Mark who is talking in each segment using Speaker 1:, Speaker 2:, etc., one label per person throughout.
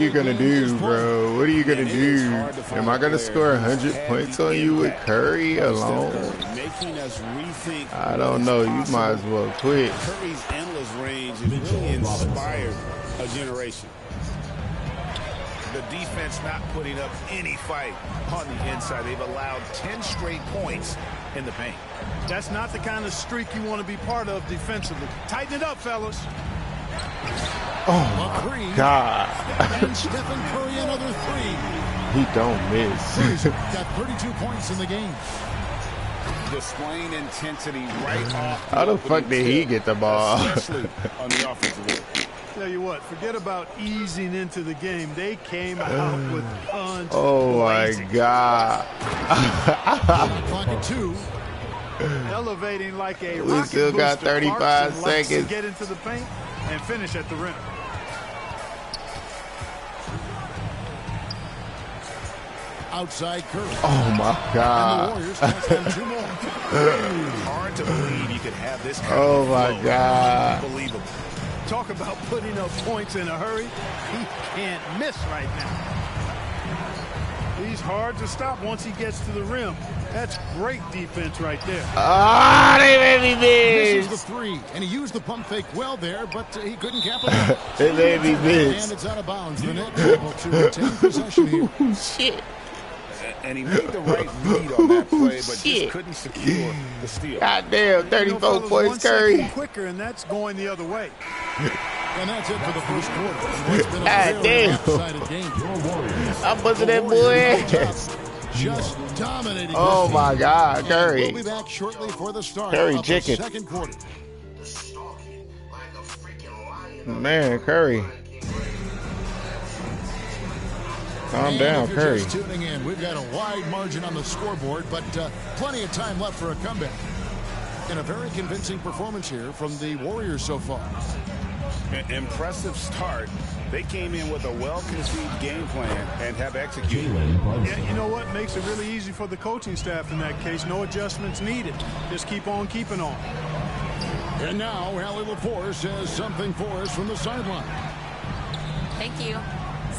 Speaker 1: you gonna do, bro? What are you gonna do? Am I gonna score 100 points on you with Curry alone? I don't know. You might as well quit.
Speaker 2: Curry's endless range has really inspired a generation. The defense not putting up any fight on the inside. They've allowed 10 straight points in the paint.
Speaker 3: That's not the kind of streak you want to be part of defensively. Tighten it up, fellas.
Speaker 1: Oh my God.
Speaker 4: And Stephen Curry another three.
Speaker 1: He don't miss.
Speaker 4: Got 32 points in the game.
Speaker 2: Displaying intensity right off.
Speaker 1: How the fuck did he get the ball?
Speaker 2: Especially on the offensive end.
Speaker 3: Tell you what, forget about easing into the game. They came out with punch.
Speaker 1: Oh my God.
Speaker 4: Pocket two.
Speaker 3: Elevating like a
Speaker 1: We
Speaker 3: rocket
Speaker 1: still got
Speaker 3: booster.
Speaker 1: 35
Speaker 3: Clarkson likes to
Speaker 1: seconds.
Speaker 3: get into the paint and finish at the rim.
Speaker 4: Outside Curry.
Speaker 1: Oh my God.
Speaker 4: And the Warriors pass down two more.
Speaker 2: Hard to believe you could have this kind
Speaker 1: Oh
Speaker 2: of
Speaker 1: my
Speaker 2: flow.
Speaker 1: God.
Speaker 2: Unbelievable.
Speaker 3: Talk about putting up points in a hurry. He can't miss right now. He's hard to stop once he gets to the rim. That's great defense right there.
Speaker 1: Ah, they made me
Speaker 4: Misses the
Speaker 1: miss.
Speaker 4: three, and he used the pump fake well there, but he couldn't capitalize.
Speaker 1: They made me
Speaker 4: And
Speaker 1: miss.
Speaker 4: it's out of bounds. The Nets able to retain possession here.
Speaker 1: Oh, shit.
Speaker 2: And he made the right read on that play, but
Speaker 1: Shit.
Speaker 2: just couldn't secure the steal.
Speaker 1: God damn, 34
Speaker 3: fellas,
Speaker 1: points,
Speaker 3: 1
Speaker 1: Curry.
Speaker 3: second quicker, and that's going the other way.
Speaker 4: And that's it for the first quarter. It's been a
Speaker 1: God
Speaker 4: very
Speaker 1: damn.
Speaker 4: lopsided game.
Speaker 1: I'm buzzing that boy ass.
Speaker 4: Just dominating.
Speaker 1: Oh
Speaker 4: this
Speaker 1: my
Speaker 4: team.
Speaker 1: God,
Speaker 4: And
Speaker 1: Curry.
Speaker 4: We'll be back shortly for the start
Speaker 1: Curry
Speaker 4: of
Speaker 1: chicken.
Speaker 4: the second quarter.
Speaker 1: Man, Curry. Calm
Speaker 4: And
Speaker 1: down,
Speaker 4: if you're
Speaker 1: Curry.
Speaker 4: just tuning in, we've got a wide margin on the scoreboard, but plenty of time left for a comeback. And a very convincing performance here from the Warriors so far.
Speaker 2: Impressive start. They came in with a well-conceived game plan and have executed.
Speaker 3: Yeah, you know what? Makes it really easy for the coaching staff in that case. No adjustments needed. Just keep on keeping on.
Speaker 4: And now, Allie LaForce has something for us from the sideline.
Speaker 5: Thank you.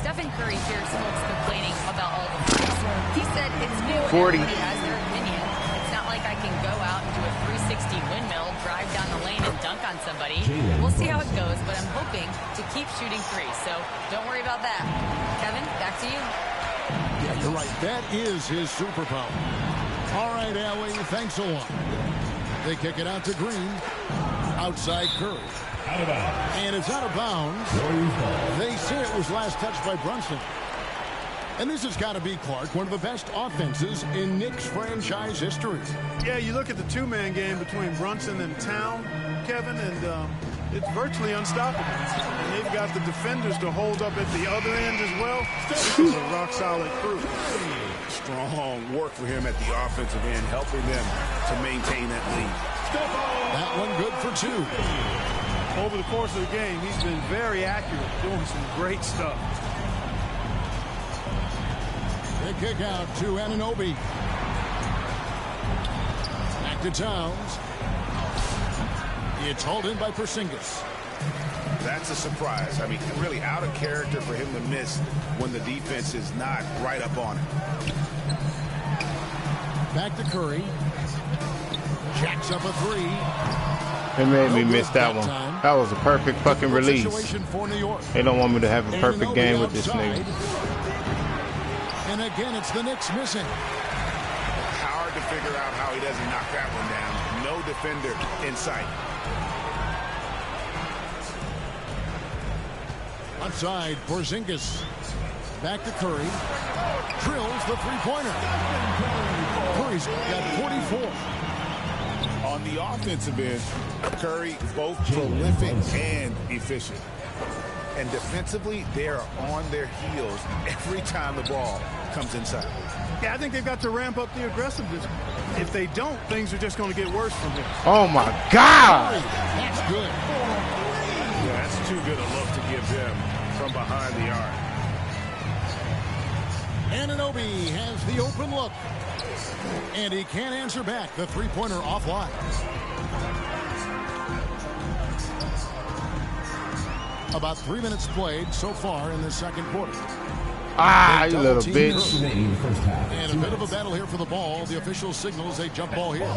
Speaker 5: Stephen Curry hears folks complaining about all the things. He said it's new and
Speaker 1: 40.
Speaker 5: everybody has their opinion. It's not like I can go out and do a 360 windmill, drive down the lane, and dunk on somebody. We'll see how it goes, but I'm hoping to keep shooting threes, so don't worry about that. Kevin, back to you.
Speaker 4: Yeah, you're right. That is his superpower. All right, Allie, thanks a lot. They kick it out to Green. Outside Curry. And it's out of bounds. They say it was last touched by Brunson. And this has got to be, Clark, one of the best offenses in Knicks franchise history.
Speaker 3: Yeah, you look at the two-man game between Brunson and Town, Kevin, and it's virtually unstoppable. And they've got the defenders to hold up at the other end as well. This is a rock-solid crew.
Speaker 2: Strong work for him at the offensive end, helping them to maintain that lead.
Speaker 4: That one good for two.
Speaker 3: Over the course of the game, he's been very accurate, doing some great stuff.
Speaker 4: They kick out to Anunoby. Back to Towns. It's hauled in by Porzingis.
Speaker 2: That's a surprise. I mean, really out of character for him to miss when the defense is not right up on him.
Speaker 4: Back to Curry. Jacks up a three.
Speaker 1: It made me
Speaker 4: No
Speaker 1: miss
Speaker 4: good
Speaker 1: that
Speaker 4: that
Speaker 1: one.
Speaker 4: time.
Speaker 1: That was a perfect fucking
Speaker 4: Good
Speaker 1: release.
Speaker 4: situation for New York.
Speaker 1: They don't want me to have a perfect
Speaker 4: Anunoby
Speaker 1: game with this
Speaker 4: outside.
Speaker 1: nigga.
Speaker 4: And again, it's the Knicks missing.
Speaker 2: Hard to figure out how he doesn't knock that one down. No defender in sight.
Speaker 4: Outside, Porzingis. Back to Curry. Drills the three-pointer. Curry's got 44.
Speaker 2: On the offensive end, Curry both prolific and efficient. And defensively, they are on their heels every time the ball comes inside.
Speaker 3: Yeah, I think they've got to ramp up the aggressiveness. If they don't, things are just going to get worse from here.
Speaker 1: Oh my God!
Speaker 4: That's good.
Speaker 2: Yeah, that's too good a look to give them from behind the arc.
Speaker 4: Anunoby has the open look. And he can't answer back. The three-pointer offline. About 3 minutes played so far in the second quarter.
Speaker 1: Ah, you little bitch.
Speaker 4: And a bit of a battle here for the ball. The official signals a jump ball here.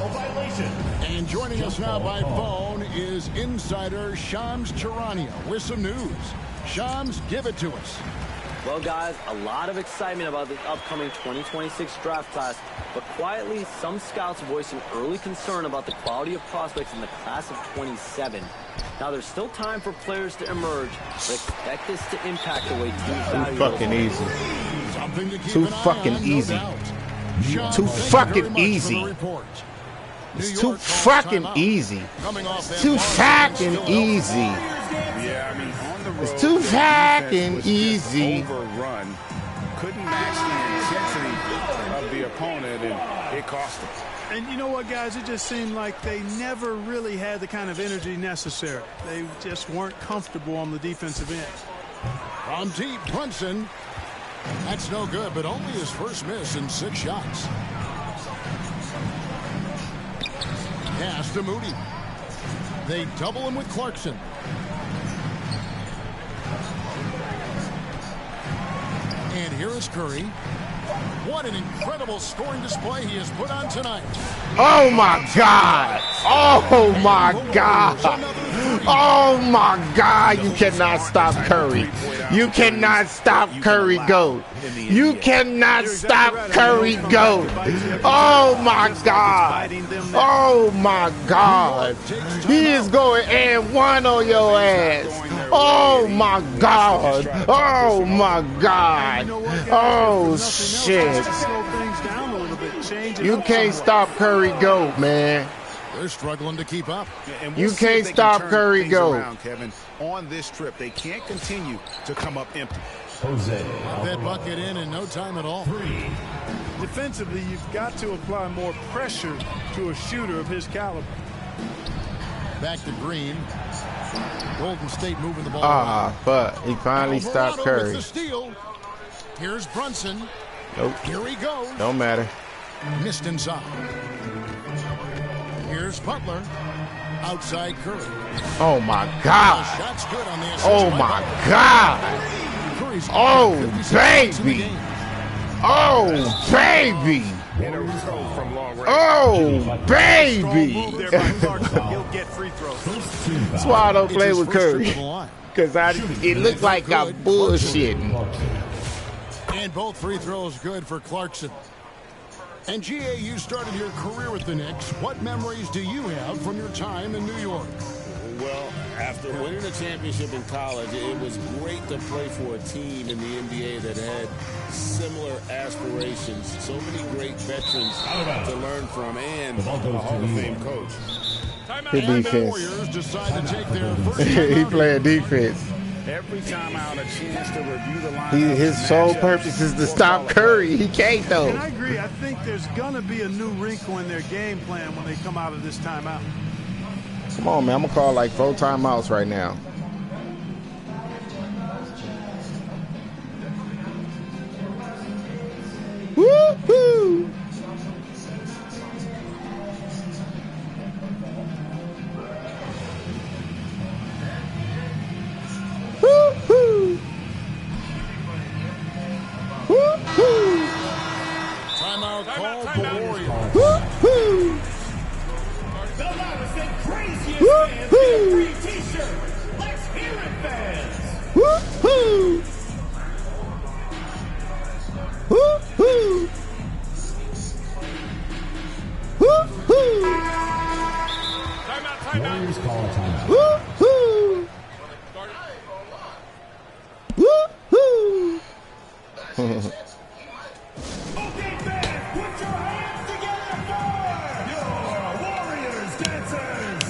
Speaker 4: And joining us now by phone is insider Shams Charania with some news. Shams, give it to us.
Speaker 6: Well, guys, a lot of excitement about the upcoming 2026 draft class, but quietly, some scouts voicing early concern about the quality of prospects in the class of 27. Now, there's still time for players to emerge, but expect this to impact the way teams value those
Speaker 1: Fucking easy.
Speaker 4: Something to keep
Speaker 1: Too
Speaker 4: an eye
Speaker 1: fucking
Speaker 4: on, no
Speaker 1: easy.
Speaker 4: doubt. Shams,
Speaker 1: Too
Speaker 4: thank you
Speaker 1: fucking
Speaker 4: very much for
Speaker 1: easy.
Speaker 4: the report.
Speaker 1: It's
Speaker 4: New
Speaker 1: too
Speaker 4: York calls
Speaker 1: fucking
Speaker 4: timeout.
Speaker 1: easy.
Speaker 4: Coming off that
Speaker 1: Too
Speaker 4: long
Speaker 1: fucking
Speaker 4: still
Speaker 1: easy.
Speaker 2: Yeah, I mean, on the road,
Speaker 1: It's too
Speaker 2: their
Speaker 1: fucking
Speaker 2: defense was just
Speaker 1: easy.
Speaker 2: Overrun. Couldn't match the intensity of the opponent, and it cost them.
Speaker 3: And you know what, guys? It just seemed like they never really had the kind of energy necessary. They just weren't comfortable on the defensive end.
Speaker 4: From deep, Brunson. That's no good, but only his first miss in 6 shots. Pass to Moody. They double him with Clarkson. And here is Curry. What an incredible scoring display he has put on tonight.
Speaker 1: Oh my God! Oh my God! Oh my God! You cannot stop Curry. You cannot stop Curry GOAT. You cannot stop Curry GOAT. Oh my God! Oh my God! He is going and one on your ass. Oh my God! Oh my God! Oh shit! You can't stop Curry GOAT, man.
Speaker 4: They're struggling to keep up.
Speaker 2: And
Speaker 1: You
Speaker 2: see if
Speaker 1: can't
Speaker 2: they can
Speaker 1: stop
Speaker 2: turn
Speaker 1: Curry
Speaker 2: things
Speaker 1: GOAT.
Speaker 2: around, Kevin. On this trip, they can't continue to come up empty.
Speaker 4: That bucket in no time at all.
Speaker 3: Defensively, you've got to apply more pressure to a shooter of his caliber.
Speaker 4: Back to Green. Golden State moving the ball.
Speaker 1: Ah, but he finally stopped
Speaker 4: Alvarado with
Speaker 1: Curry.
Speaker 4: the steal. Here's Brunson.
Speaker 1: Nope.
Speaker 4: Here he goes.
Speaker 1: Don't matter.
Speaker 4: Missed inside. Here's Butler. Outside Curry.
Speaker 1: Oh my God.
Speaker 4: Shot's good on the assist.
Speaker 1: Oh my God.
Speaker 4: Curry's
Speaker 1: Oh
Speaker 4: 56 points in the
Speaker 1: baby.
Speaker 4: game.
Speaker 1: Oh baby.
Speaker 2: And a result from long range.
Speaker 1: Oh baby.
Speaker 3: Move there by Clarkson. He'll get free throws.
Speaker 1: That's why I don't play
Speaker 4: It's his
Speaker 1: with
Speaker 4: first trip
Speaker 1: Curry.
Speaker 4: to the line.
Speaker 1: Because it looked like I'm bullshitting.
Speaker 4: And both free throws good for Clarkson. And GA, you started your career with the Knicks. What memories do you have from your time in New York?
Speaker 7: Well, after winning a championship in college, it was great to play for a team in the NBA that had similar aspirations. So many great veterans to learn from and a Hall of Fame coach.
Speaker 1: His
Speaker 4: And the
Speaker 1: defense.
Speaker 4: Warriors decide to take their first
Speaker 1: He
Speaker 4: timeout.
Speaker 1: playing defense.
Speaker 2: Every time out, a chance to review the lineup.
Speaker 1: His sole purpose is to stop Curry. He can't
Speaker 3: And
Speaker 1: though.
Speaker 3: I agree. I think there's going to be a new wrinkle in their game plan when they come out of this timeout.
Speaker 1: Come on, man. I'm gonna call like 4 timeouts right now. Woo-hoo! Woo-hoo! Woo-hoo!
Speaker 4: Timeout called the Warriors.
Speaker 1: Woo-hoo!
Speaker 8: The loudest and craziest
Speaker 1: Woo-hoo!
Speaker 8: fans get a free t-shirt. Let's hear it, fans.
Speaker 1: Woo-hoo! Woo-hoo! Woo-hoo!
Speaker 9: Warriors call a timeout.
Speaker 1: Woo-hoo! Woo-hoo!
Speaker 8: Okay, fans, put your hands together for your Warriors dancers.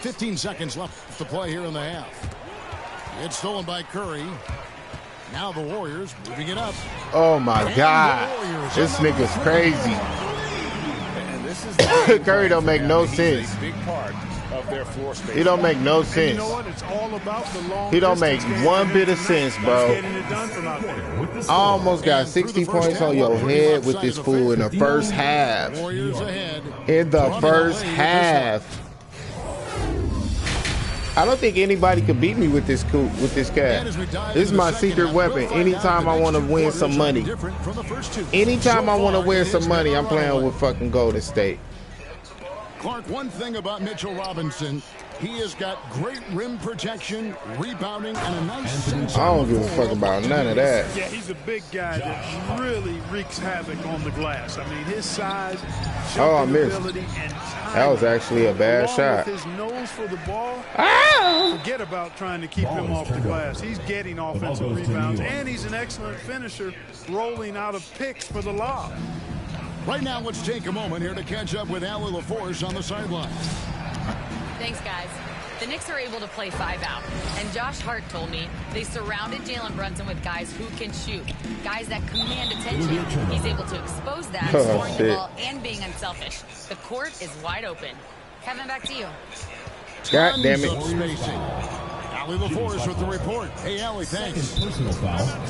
Speaker 4: $15 seconds left to play here in the half. It's stolen by Curry. Now the Warriors moving it up.
Speaker 1: Oh my God. This nigga's crazy.
Speaker 2: And this is
Speaker 1: Curry don't make no
Speaker 2: He's
Speaker 1: sense.
Speaker 2: a big part
Speaker 7: of their floor space.
Speaker 1: He don't make no
Speaker 3: And
Speaker 1: sense.
Speaker 3: you know what? It's all about the long
Speaker 1: He don't make
Speaker 3: distance game.
Speaker 1: one bit of sense, bro.
Speaker 3: Getting it done from out there.
Speaker 1: I almost got 60 points on your head with this fool in the first half.
Speaker 4: Warriors ahead.
Speaker 1: In the first half. I don't think anybody could beat me with this cat. This is my secret weapon. Anytime I want to win some money. Anytime I want to win some money, I'm playing with fucking Golden State.
Speaker 4: Clark, one thing about Mitchell Robinson, he has got great rim protection, rebounding, and a nice sense.
Speaker 1: I don't give a fuck about none of that.
Speaker 3: Yeah, he's a big guy that really wreaks havoc on the glass. I mean, his size,
Speaker 1: Oh, I missed.
Speaker 3: ability, and timing,
Speaker 1: That was actually a bad
Speaker 3: along
Speaker 1: shot.
Speaker 3: with his nose for the ball, forget about trying to keep him off the glass. He's getting offensive rebounds, and he's an excellent finisher, rolling out of picks for the lob.
Speaker 4: Right now, let's take a moment here to catch up with Allie LaForce on the sidelines.
Speaker 5: Thanks, guys. The Knicks are able to play 5 out, and Josh Hart told me they surrounded Jalen Brunson with guys who can shoot, guys that command attention. He's able to expose that, scoring the ball and being unselfish. The court is wide open. Kevin, back to you.
Speaker 1: God damn it.
Speaker 4: Tons of spacing. Allie LaForce with the report. Hey, Allie, thanks.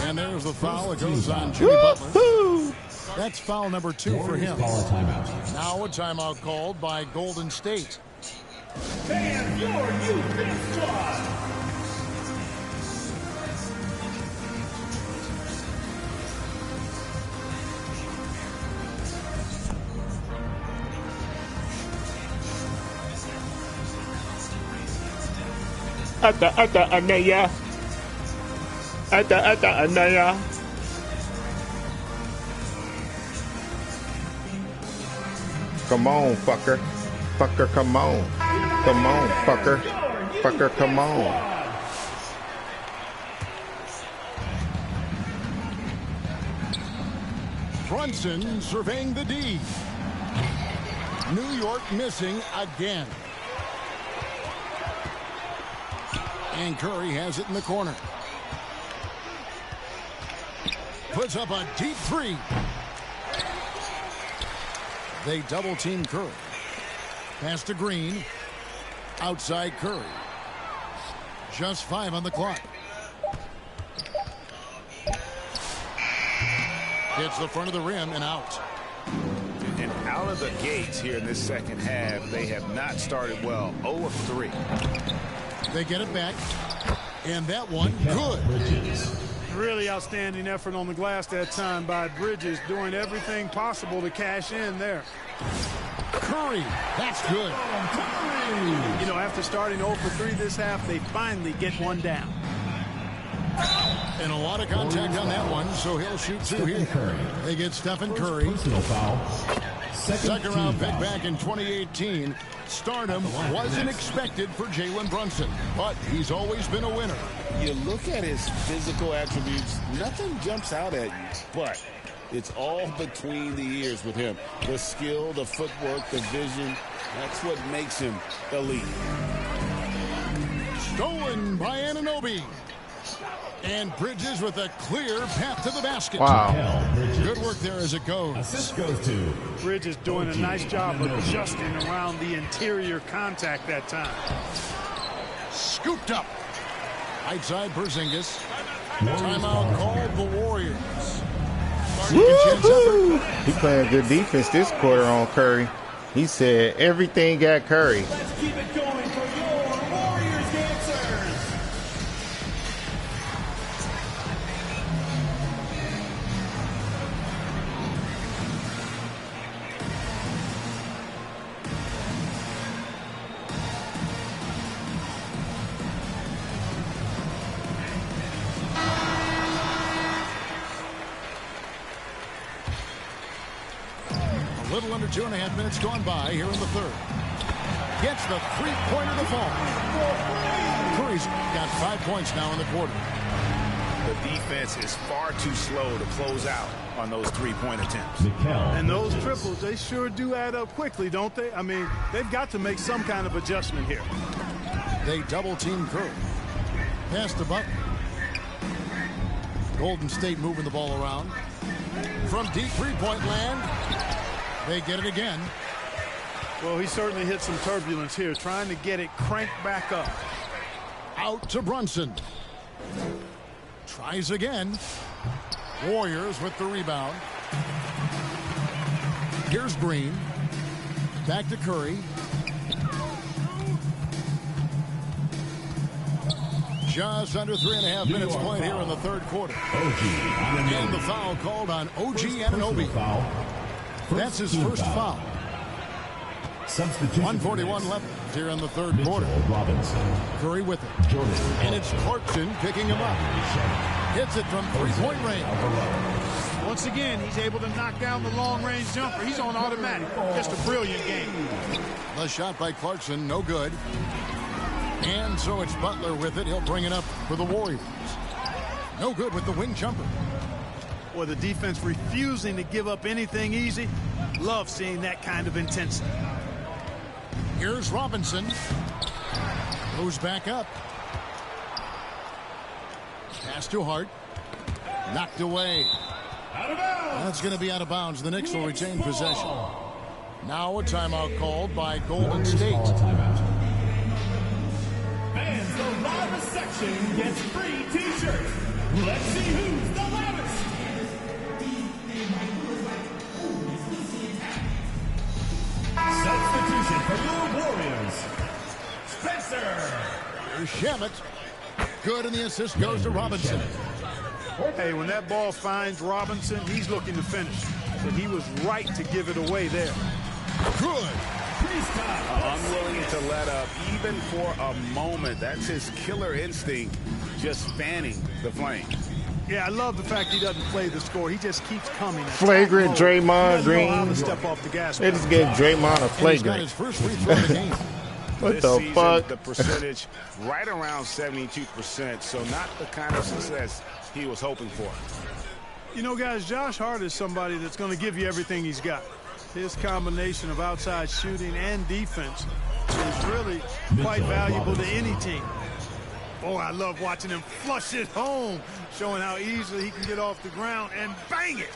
Speaker 4: And there's the foul. It goes on Jimmy Butler.
Speaker 1: Woo-hoo.
Speaker 4: That's foul number 2 for him. Now a timeout called by Golden State.
Speaker 8: And your youth squad.
Speaker 1: Anaya. Anaya. Come on, fucker. Fucker, come on. Come on, fucker. Fucker, come on.
Speaker 4: Brunson surveying the D. New York missing again. And Curry has it in the corner. Puts up a deep 3. They double team Curry. Pass to Green. Outside Curry. Just 5 on the clock. Hits the front of the rim and out.
Speaker 2: And out of the gates here in this second half, they have not started well. 0 of 3.
Speaker 4: They get it back. And that one, good.
Speaker 3: Really outstanding effort on the glass that time by Bridges, doing everything possible to cash in there.
Speaker 4: Curry, that's good.
Speaker 3: You know, after starting 0 for 3 this half, they finally get one down.
Speaker 4: And a lot of contact on that one, so he'll shoot 2 here. They get Stephen Curry. Second round pick back in 2018. Stardom wasn't expected for Jalen Brunson, but he's always been a winner.
Speaker 7: You look at his physical attributes, nothing jumps out at you, but it's all between the ears with him. The skill, the footwork, the vision, that's what makes him elite.
Speaker 4: Stolen by Anunoby. And Bridges with a clear path to the basket.
Speaker 1: Wow.
Speaker 4: Good work there as it goes.
Speaker 8: Assist goes to
Speaker 3: Bridges doing a nice job of adjusting around the interior contact that time.
Speaker 4: Scooped up. Outside Porzingis. Timeout called the Warriors.
Speaker 1: Woo-hoo. He playing good defense this quarter on Curry. He said everything got Curry.
Speaker 8: Let's keep it going for your Warriors dancers.
Speaker 4: A little under 2.5 minutes gone by here in the third. Gets the three-pointer to fall. Curry's got 5 points now in the quarter.
Speaker 2: The defense is far too slow to close out on those 3-point attempts.
Speaker 3: And those triples, they sure do add up quickly, don't they? I mean, they've got to make some kind of adjustment here.
Speaker 4: They double-team Curry. Pass to Butler. Golden State moving the ball around. From deep three-point land, they get it again.
Speaker 3: Well, he certainly hit some turbulence here, trying to get it cranked back up.
Speaker 4: Out to Brunson. Tries again. Warriors with the rebound. Here's Green. Back to Curry. Just under 3.5 minutes played here in the third quarter. And the foul called on OG Anunoby. That's his first foul. 1:41 left here in the third quarter. Curry with it. And it's Clarkson picking him up. Hits it from three-point range.
Speaker 3: Once again, he's able to knock down the long-range jumper. He's on automatic. Just a brilliant game.
Speaker 4: The shot by Clarkson, no good. And so it's Butler with it. He'll bring it up for the Warriors. No good with the wing jumper.
Speaker 3: Well, the defense refusing to give up anything easy. Love seeing that kind of intensity.
Speaker 4: Here's Robinson. Goes back up. Pass to Hart. Knocked away. That's going to be out of bounds. The Knicks will retain possession. Now a timeout called by Golden State.
Speaker 8: Fans, the loudest section gets free t-shirts. Let's see who's the loudest. Substitution for your Warriors. Spencer.
Speaker 4: Here's Shamet. Good, and the assist goes to Robinson.
Speaker 3: Hey, when that ball finds Robinson, he's looking to finish. But he was right to give it away there.
Speaker 4: Good.
Speaker 2: Unwilling to let up, even for a moment. That's his killer instinct, just fanning the flame.
Speaker 3: Yeah, I love the fact he doesn't play the score. He just keeps coming.
Speaker 1: Flagrant Draymond Green.
Speaker 3: Step off the gas.
Speaker 1: They just gave Draymond a flagrant.
Speaker 4: He's got his first free throw of the game.
Speaker 1: What
Speaker 2: this
Speaker 1: the
Speaker 2: season,
Speaker 1: fuck?
Speaker 2: The percentage right around 72%, so not the kind of success he was hoping for.
Speaker 3: You know, guys, Josh Hart is somebody that's going to give you everything he's got. His combination of outside shooting and defense is really quite valuable to any team. Oh, I love watching him flush it home, showing how easily he can get off the ground and bang it.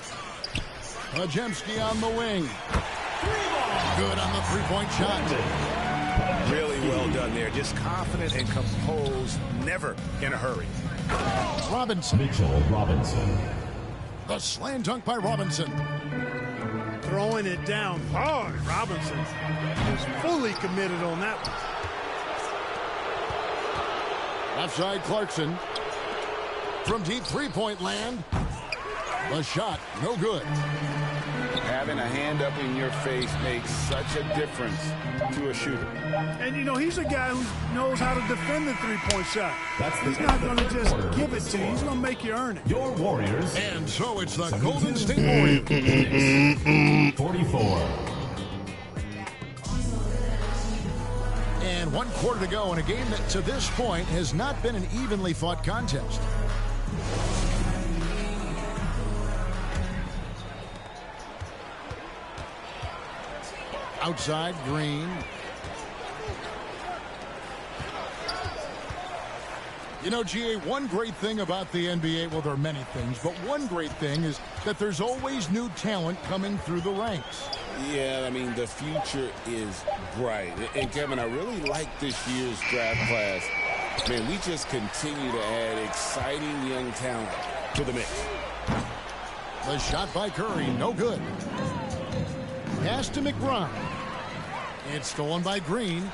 Speaker 4: Majemski on the wing. Good on the three-point shot.
Speaker 2: Really well done there. Just confident and composed, never in a hurry.
Speaker 4: Robinson.
Speaker 8: Mitchell Robinson.
Speaker 4: The slam dunk by Robinson.
Speaker 3: Throwing it down hard. Robinson is fully committed on that one.
Speaker 4: Left side Clarkson. From deep three-point land. The shot, no good.
Speaker 2: Having a hand up in your face makes such a difference to a shooter.
Speaker 3: And, you know, he's a guy who knows how to defend the three-point shot. He's not going to just give it to you. He's going to make you earn it.
Speaker 8: Your Warriors.
Speaker 4: And so it's the Golden State Warriors.
Speaker 8: 44.
Speaker 4: And 1 quarter to go in a game that to this point has not been an evenly fought contest. Outside, Green. You know, GA, one great thing about the NBA, well, there are many things, but one great thing is that there's always new talent coming through the ranks.
Speaker 7: Yeah, I mean, the future is bright. And, Kevin, I really like this year's draft class. Man, we just continue to add exciting young talent to the mix.
Speaker 4: The shot by Curry, no good. Pass to McBride. It's stolen by Green.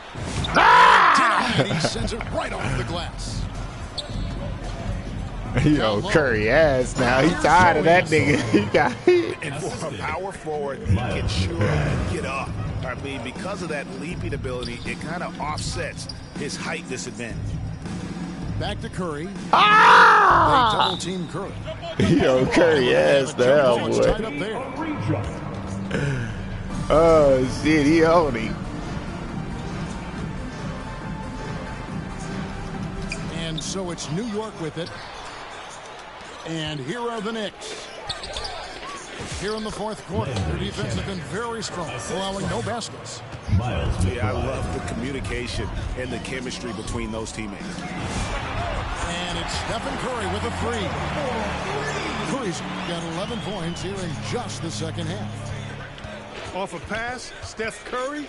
Speaker 4: And he sends it right off the glass.
Speaker 1: Yo, Curry ass now. He's tired of that nigga. He got
Speaker 2: And for a power forward, he can sure get up. I mean, because of that leaping ability, it kind of offsets his height disadvantage.
Speaker 4: Back to Curry.
Speaker 1: ah!
Speaker 4: They double team Curry.
Speaker 1: Yo, Curry ass the hell,
Speaker 4: It's tied up
Speaker 1: boy.
Speaker 4: there.
Speaker 1: Oh shit, he on him.
Speaker 4: And so it's New York with it. And here are the Knicks. Here in the fourth quarter, their defense has been very strong, allowing no baskets.
Speaker 2: Yeah, I love the communication and the chemistry between those teammates.
Speaker 4: And it's Stephen Curry with a three. Curry's got 11 points here in just the second half.
Speaker 3: Off a pass, Steph Curry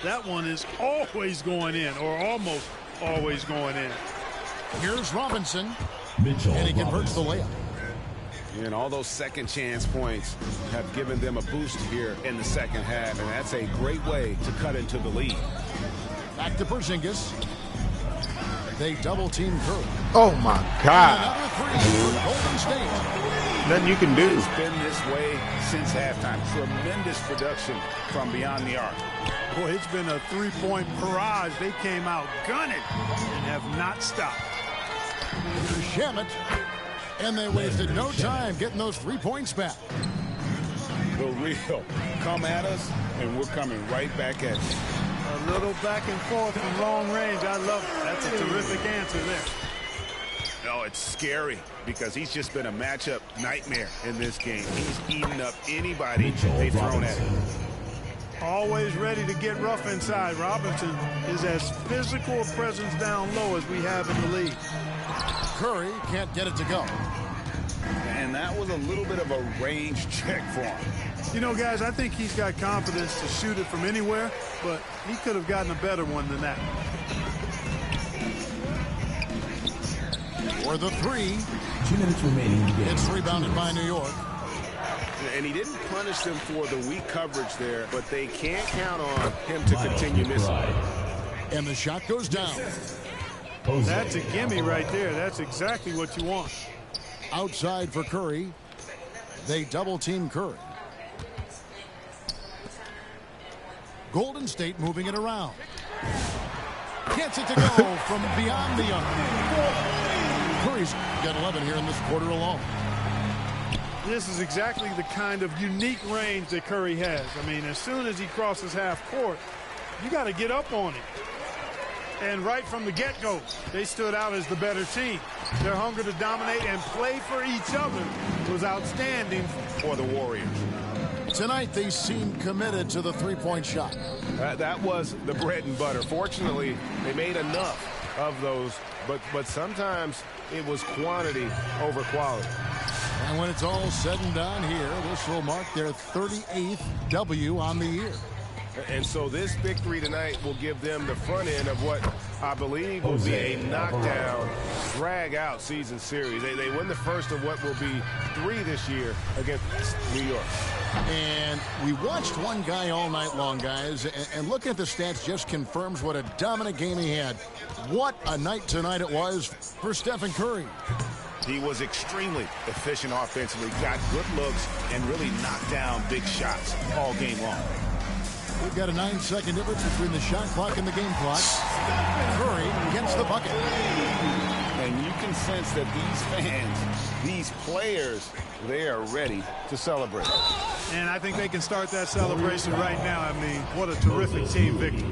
Speaker 3: that one is always going in, or almost always going in.
Speaker 4: Here's Robinson, and he converts the layup.
Speaker 2: And all those second chance points have given them a boost here in the second half, and that's a great way to cut into the lead.
Speaker 4: Back to Porzingis. They double team Curry.
Speaker 1: Oh my God.
Speaker 4: Another three for Golden State.
Speaker 1: Nothing you can do.
Speaker 2: It's been this way since halftime. Tremendous production from beyond the arc.
Speaker 3: Boy, it's been a three-point barrage. They came out gunning and have not stopped.
Speaker 4: Shamet, and they wasted no time getting those 3 points back.
Speaker 2: The real. Come at us, and we're coming right back at you.
Speaker 3: A little back and forth from long range. I love it. That's a terrific answer there.
Speaker 2: No, it's scary because he's just been a matchup nightmare in this game. He's eating up anybody they've thrown at him.
Speaker 3: Always ready to get rough inside. Robinson is as physical a presence down low as we have in the league.
Speaker 4: Curry can't get it to go.
Speaker 2: And that was a little bit of a range check for him.
Speaker 3: You know, guys, I think he's got confidence to shoot it from anywhere, but he could have gotten a better one than that.
Speaker 4: For the three.
Speaker 8: 2 minutes remaining in the game.
Speaker 4: It's rebounded by New York.
Speaker 2: And he didn't punish them for the weak coverage there, but they can't count on him to continue missing.
Speaker 4: And the shot goes down.
Speaker 3: That's a gimme right there. That's exactly what you want.
Speaker 4: Outside for Curry. They double team Curry. Golden State moving it around. Gets it to go from beyond the arc. Curry's got 11 here in this quarter alone.
Speaker 3: This is exactly the kind of unique range that Curry has. I mean, as soon as he crosses half court, you got to get up on him. And right from the get-go, they stood out as the better team. Their hunger to dominate and play for each other was outstanding
Speaker 2: For the Warriors.
Speaker 4: Tonight, they seem committed to the three-point shot.
Speaker 2: That was the bread and butter. Fortunately, they made enough of those, but sometimes it was quantity over quality.
Speaker 4: And when it's all said and done here, this will mark their 38th W on the year.
Speaker 2: And so this victory tonight will give them the front end of what I believe will be a knockdown, drag-out season series. They win the first of what will be 3 this year against New York.
Speaker 4: And we watched one guy all night long, guys, and looking at the stats just confirms what a dominant game he had. What a night tonight it was for Stephen Curry.
Speaker 2: He was extremely efficient offensively, got good looks, and really knocked down big shots all game long.
Speaker 4: We've got a 9-second difference between the shot clock and the game clock. Curry gets the bucket.
Speaker 2: And you can sense that these fans, these players, they are ready to celebrate.
Speaker 3: And I think they can start that celebration right now. I mean, what a terrific team victory.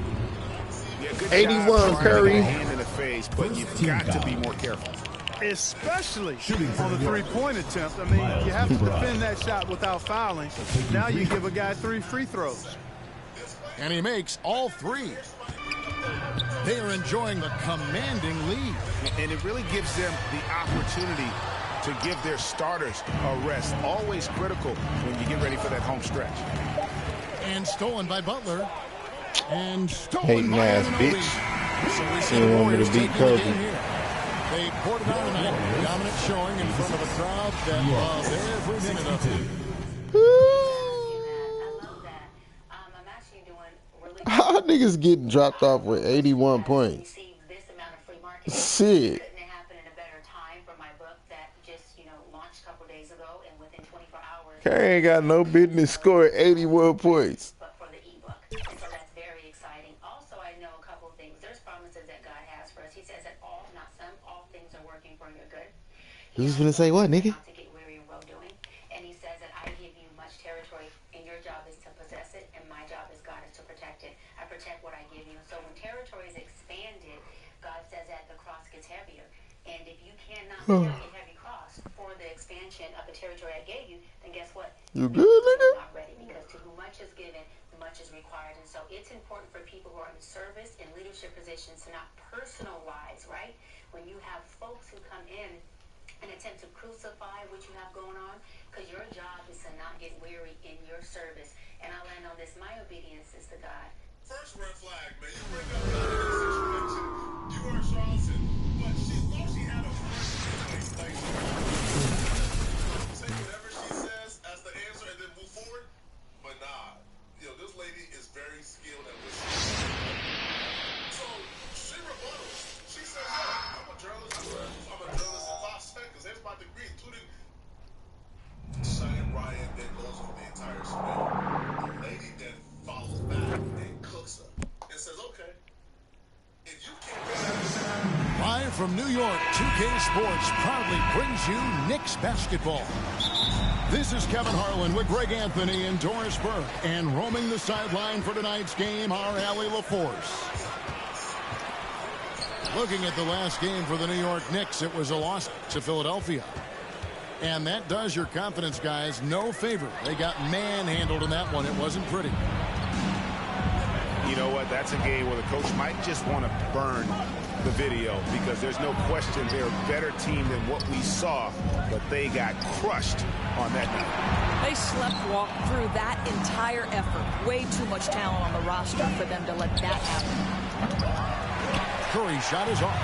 Speaker 2: Yeah, good
Speaker 1: 81,
Speaker 2: job trying
Speaker 1: Curry.
Speaker 2: to get a hand in the face, but you've got to be more careful.
Speaker 3: Especially on the three-point attempt. I mean, you have to defend that shot without fouling. Now you give a guy 3 free throws.
Speaker 4: And he makes all 3. They are enjoying the commanding lead.
Speaker 2: And it really gives them the opportunity to give their starters a rest. Always critical when you get ready for that home stretch.
Speaker 4: And stolen by Butler. And stolen
Speaker 1: Hating
Speaker 4: by
Speaker 1: ass
Speaker 4: Anunoby.
Speaker 1: bitch.
Speaker 4: So we see
Speaker 1: You
Speaker 4: the
Speaker 1: want me to
Speaker 4: Warriors
Speaker 1: beat
Speaker 4: taking the
Speaker 1: Kobe.
Speaker 4: game here. They poured it on tonight. Dominant showing in front of a crowd that loved every minute of it.
Speaker 1: How niggas getting dropped off with 81 points? Shit. Curry ain't got no business scoring 81 points. He was gonna say what, nigga?
Speaker 9: And he says that I give you much territory, and your job is to possess it, and my job as God is to protect it. I protect what I give you. So when territory is expanded, God says that the cross gets heavier. And if you cannot carry a heavy cross for the expansion of the territory I gave you, then guess what?
Speaker 1: You good, nigga?
Speaker 9: You're not ready, because to whom much is given, much is required. And so it's important for people who are in service and leadership positions to not personalize, right? When you have folks who come in and attempt to crucify what you have going on, because your job is to not get weary in your service. And I land on this: my obedience is to God.
Speaker 10: first red flag, man. You bring up that situation. You are Charleston, but she thought she had a friend. Like, take whatever she says as the answer and then move forward. But nah, this lady is very skilled at what she does. So she rebuttals. She says, I'm a journalist. I'm a journalist in 5 seconds. Here's my degree. Cheyenne Ryan then goes on the entire spiel. The lady then follows back and cooks her and says, okay, if you can't...
Speaker 4: Live from New York, 2K Sports proudly brings you Knicks basketball. This is Kevin Harlan with Greg Anthony and Doris Burke. And roaming the sideline for tonight's game, our Allie LaForce. Looking at the last game for the New York Knicks, it was a loss to Philadelphia. And that does your confidence guys no favor. They got manhandled in that one. It wasn't pretty.
Speaker 2: You know what? That's a game where the coach might just want to burn the video because there's no question they're a better team than what we saw, but they got crushed on that night.
Speaker 11: They sleepwalked through that entire effort. Way too much talent on the roster for them to let that happen.
Speaker 4: Curry's shot is off.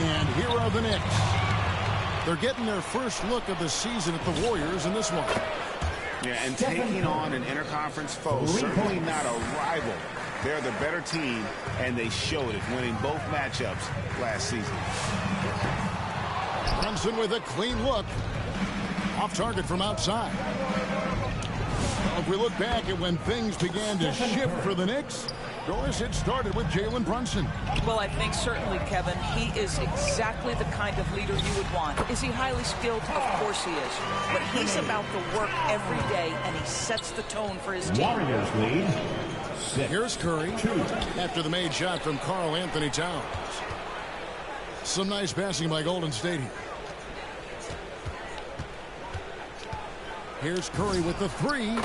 Speaker 4: And here are the Knicks. They're getting their first look of the season at the Warriors in this one.
Speaker 2: Yeah, and taking on an interconference foe, certainly not a rival. They're the better team, and they showed it, winning both matchups last season.
Speaker 4: Brunson with a clean look. Off target from outside. Well, if we look back at when things began to shift for the Knicks, Doris, it started with Jalen Brunson.
Speaker 11: Well, I think certainly, Kevin, he is exactly the kind of leader you would want. Is he highly skilled? Of course he is. But he's about the work every day, and he sets the tone for his team.
Speaker 8: Warriors lead.
Speaker 4: Here's Curry after the made shot from Karl Anthony Towns. Some nice passing by Golden State here. Here's Curry with the three.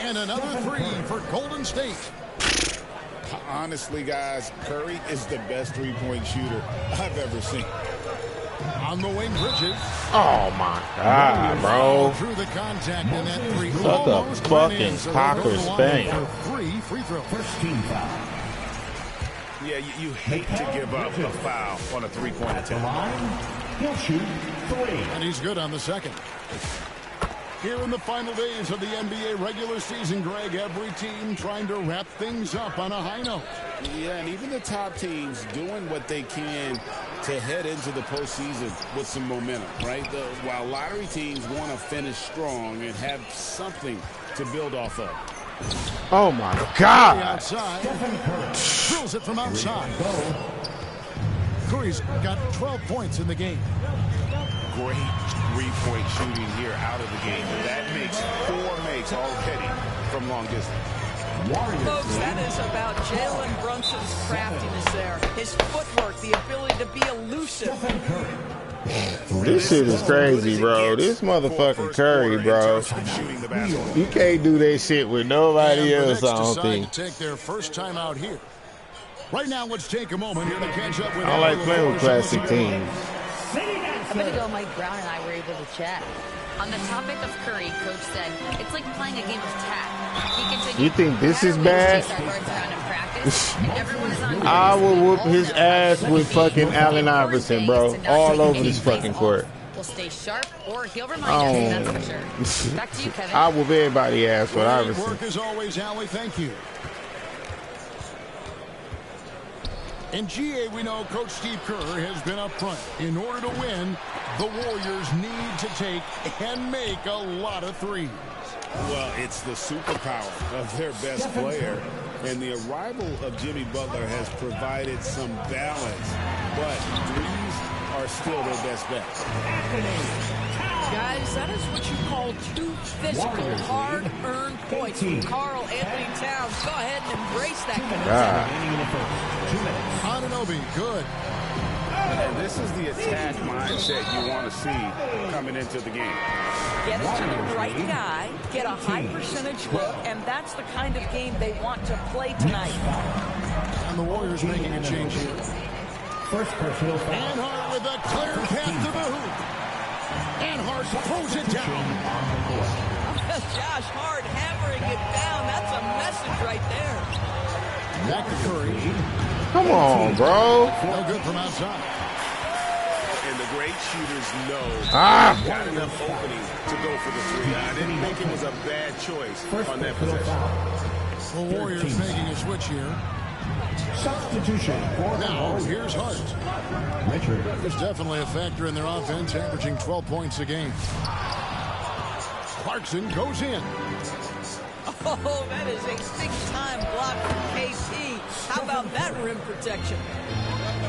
Speaker 4: And another three for Golden State.
Speaker 7: Honestly, guys, Curry is the best three-point shooter I've ever seen.
Speaker 4: On the wing, Bridges.
Speaker 1: Oh, my God, bro.
Speaker 4: Through the contact in that three.
Speaker 1: What the fucking cocker spank.
Speaker 4: 3 free throws.
Speaker 8: First team foul.
Speaker 2: Yeah, you hate to give up a foul on a three-point
Speaker 8: At the
Speaker 2: attempt.
Speaker 8: line, he'll shoot 3.
Speaker 4: And he's good on the second. Here in the final days of the NBA regular season, Greg, every team trying to wrap things up on a high note.
Speaker 7: Yeah, and even the top teams doing what they can to head into the postseason with some momentum, right? While lottery teams want to finish strong and have something to build off of.
Speaker 1: Oh, my God.
Speaker 4: Outside. Drills it from outside. Curry's got 12 points in the game.
Speaker 2: Great three-point shooting here out of the game. That makes 4 makes already from long distance.
Speaker 11: Folks, that is about Jalen Brunson's craftiness there. His footwork, the ability to be elusive.
Speaker 1: This shit is crazy, bro. This motherfucking Curry, bro. You can't do that shit with nobody else, I don't think.
Speaker 4: To take their first time out here. Right now, let's take a moment here to catch up with.
Speaker 1: I like playing with classic teams.
Speaker 5: A minute ago, Mike Brown and I were able to chat. On the topic of Curry, Coach said, it's like playing a game of tag. He continued,
Speaker 1: You think this is bad? I will whoop his ass with fucking Allen Iverson, bro. All over this fucking court.
Speaker 5: Will stay sharp, or he'll remind us, that's for sure. Back to you, Kevin.
Speaker 1: I whoop everybody ass with Iverson.
Speaker 4: Work as always, Allie. Thank you. In GA, we know Coach Steve Kerr has been up front. In order to win, the Warriors need to take and make a lot of threes.
Speaker 7: Well, it's the superpower of their best player. And the arrival of Jimmy Butler has provided some balance. But threes are still their best bet.
Speaker 11: Guys, that is what you call 2 physical, hard-earned points from Karl Anthony Towns. Go ahead and embrace that.
Speaker 4: Anunoby, good.
Speaker 2: And this is the attack mindset you want to see coming into the game.
Speaker 11: Get it to the right guy, get a high percentage look, and that's the kind of game they want to play tonight.
Speaker 4: And the Warriors making a change here.
Speaker 8: First personal foul.
Speaker 4: Anhart with a clear path to the hoop. Anhart throws it down.
Speaker 11: Josh Hart hammering it down. That's a message right there.
Speaker 4: Back to Curry.
Speaker 1: Come on, bro.
Speaker 4: No good from outside.
Speaker 7: And the great shooters know got enough opening to go for the three. I didn't think it was a bad choice on that possession.
Speaker 4: The Warriors making a switch here.
Speaker 8: Substitution.
Speaker 4: Now, here's Hart.
Speaker 8: Richard.
Speaker 4: There's definitely a factor in their offense, averaging 12 points a game. Clarkson goes in.
Speaker 11: Oh, that is a big-time block from KP. How about that rim protection?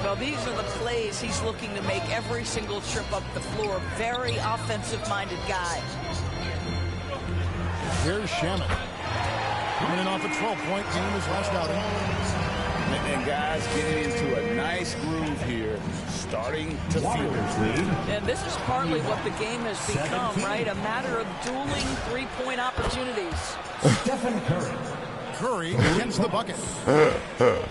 Speaker 11: Well, these are the plays he's looking to make every single trip up the floor. Very offensive-minded guy.
Speaker 4: Here's Shaman. Coming off a 12-point game his last outing.
Speaker 7: And guys getting into a nice groove here, starting to feel it.
Speaker 11: And this is partly what the game has become, right? A matter of dueling three-point opportunities.
Speaker 8: Stephen Curry.
Speaker 4: Curry gets the bucket.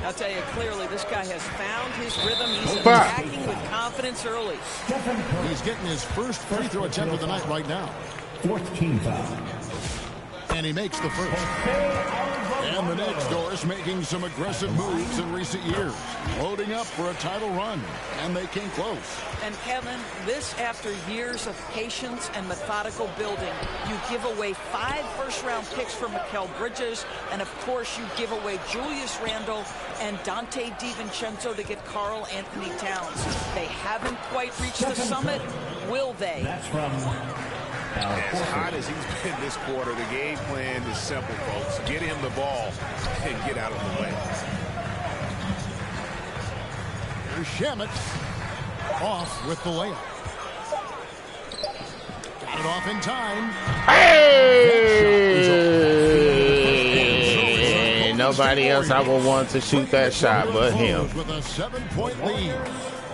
Speaker 11: I'll tell you clearly, this guy has found his rhythm. He's attacking with confidence early.
Speaker 4: He's getting his first free throw attempt of the night right now.
Speaker 8: Fourth team foul.
Speaker 4: And he makes the first. And the Knicks, Doris, making some aggressive moves in recent years. Loading up for a title run. And they came close.
Speaker 11: And Kevin, this after years of patience and methodical building. You give away 5 first-round picks for Mikal Bridges. And, of course, you give away Julius Randle and Dante DiVincenzo to get Karl Anthony Towns. They haven't quite reached the summit. Will they?
Speaker 8: That's from...
Speaker 2: As hot as he's been this quarter, the game plan is simple, folks. Get him the ball and get out of the way.
Speaker 4: Here's Shamet off with the layup. Got it off in time.
Speaker 1: Hey! Nobody else I would want to shoot that shot but him.
Speaker 4: With a 7-point lead.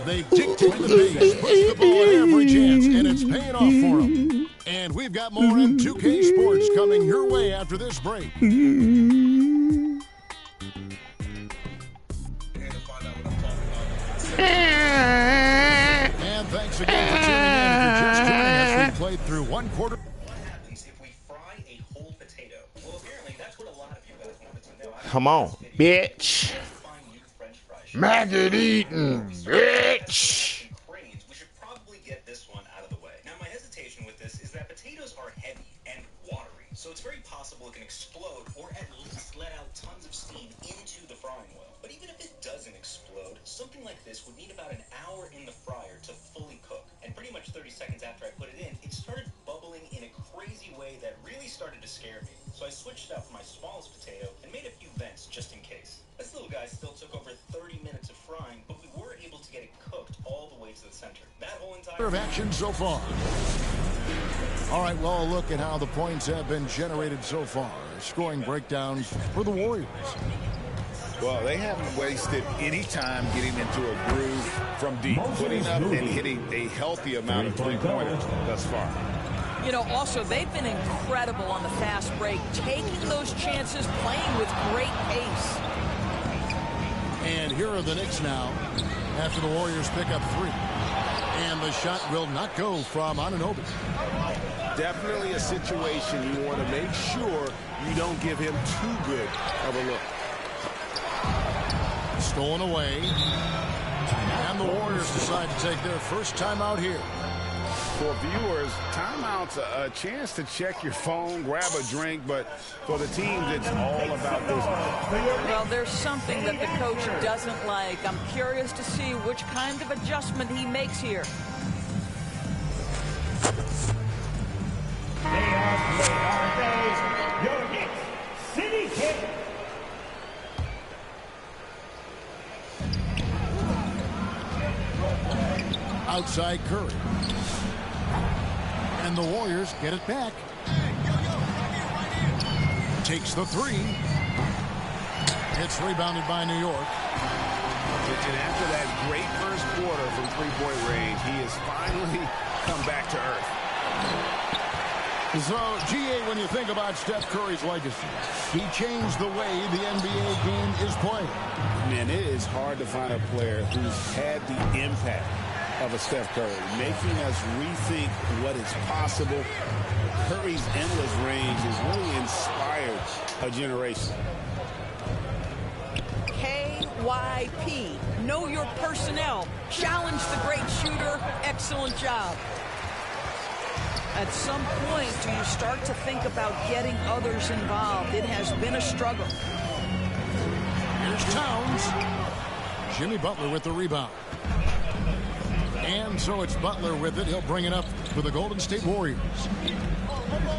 Speaker 4: They dictate the pace, push the ball at every chance, and it's paying off for them. And we've got more M2K Sports coming your way after this break.
Speaker 10: And
Speaker 4: thanks again for tuning in. If you're just joining us, we played through one quarter.
Speaker 12: What happens if we fry a whole potato? Well, apparently that's what a lot of you guys wanted to know.
Speaker 1: Come on, bitch. Maggot eating, bitch.
Speaker 12: We should probably get this one out of the way. Now, my hesitation with this is that potatoes are heavy and watery, so it's very possible it can explode or at least let out tons of steam into the frying oil. But even if it doesn't explode, something like this would need about an hour in the fryer to fully cook. And pretty much 30 seconds after I put it in, it started bubbling in a crazy way that really started to scare me. So I switched out for my smallest potato and made a few vents just in case. This little guy still took over 30 minutes of frying, but we were able to get it cooked all the way to the center. That whole entire
Speaker 4: of action so far. All right, well, a look at how the points have been generated so far. Scoring breakdowns for the Warriors.
Speaker 2: Well, they haven't wasted any time getting into a groove from deep, putting up and hitting a healthy amount of three-pointers thus far.
Speaker 11: You know, also, they've been incredible on the fast break, taking those chances, playing with great pace.
Speaker 4: And here are the Knicks now after the Warriors pick up 3. And the shot will not go from Anunoby.
Speaker 7: Definitely a situation you want to make sure you don't give him too good of a look.
Speaker 4: Stolen away. And the Warriors decide to take their first timeout here.
Speaker 2: For viewers, timeout's a chance to check your phone, grab a drink, but for the teams, it's all about business.
Speaker 11: Well, there's something that the coach doesn't like. I'm curious to see which kind of adjustment he makes here.
Speaker 8: They are your Knicks City Kicks.
Speaker 4: Outside Curry. And the Warriors get it back. Takes the 3. It's rebounded by New York.
Speaker 2: And after that great first quarter from three-point range, he has finally come back to earth.
Speaker 4: So, GA, when you think about Steph Curry's legacy, he changed the way the NBA game is played.
Speaker 7: Man, it is hard to find a player who's had the impact
Speaker 2: of a Steph Curry, making us rethink what is possible. Curry's endless range has really inspired a generation.
Speaker 11: KYP, know your personnel. Challenge the great shooter. Excellent job. At some point, do you start to think about getting others involved? It has been a struggle.
Speaker 4: Here's Towns. Jimmy Butler with the rebound. And so it's Butler with it. He'll bring it up for the Golden State Warriors.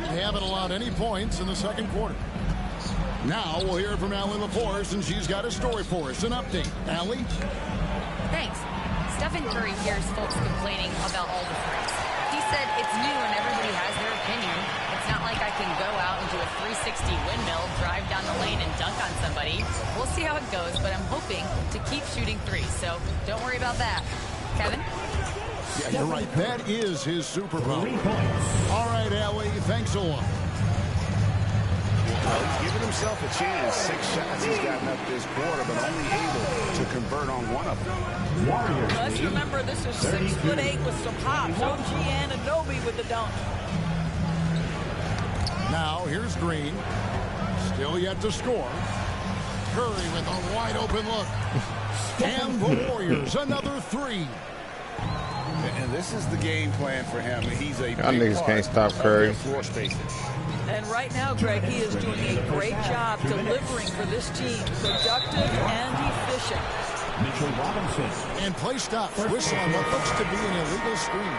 Speaker 4: They haven't allowed any points in the second quarter. Now we'll hear from Allie LaForce, and she's got a story for us. An update. Allie?
Speaker 5: Thanks. Stephen Curry hears folks complaining about all the threats. He said it's new and everybody has their opinion. It's not like I can go out and do a 360 windmill, drive down the lane, and dunk on somebody. We'll see how it goes, but I'm hoping to keep shooting threes, so don't worry about that. Kevin?
Speaker 4: Yeah, you're right. That is his superpower. All right, Allie, thanks a lot.
Speaker 2: Well, he's giving himself a chance. 6 shots he's gotten up this quarter, but only able to convert on one of them.
Speaker 11: Let's remember this is 6'8" with some hops. OG Anunoby with the dunk.
Speaker 4: Now here's Green. Still yet to score. Curry with a wide open look. And the Warriors another three.
Speaker 2: And this is the game plan for him. He's a
Speaker 1: Y'all niggas can't stop Curry.
Speaker 2: Floor spaces.
Speaker 11: And right now, Greg, he is doing a great job delivering for this team. Productive and efficient.
Speaker 8: Mitchell Robinson.
Speaker 4: And play stops. Whistle on what looks to be an illegal screen.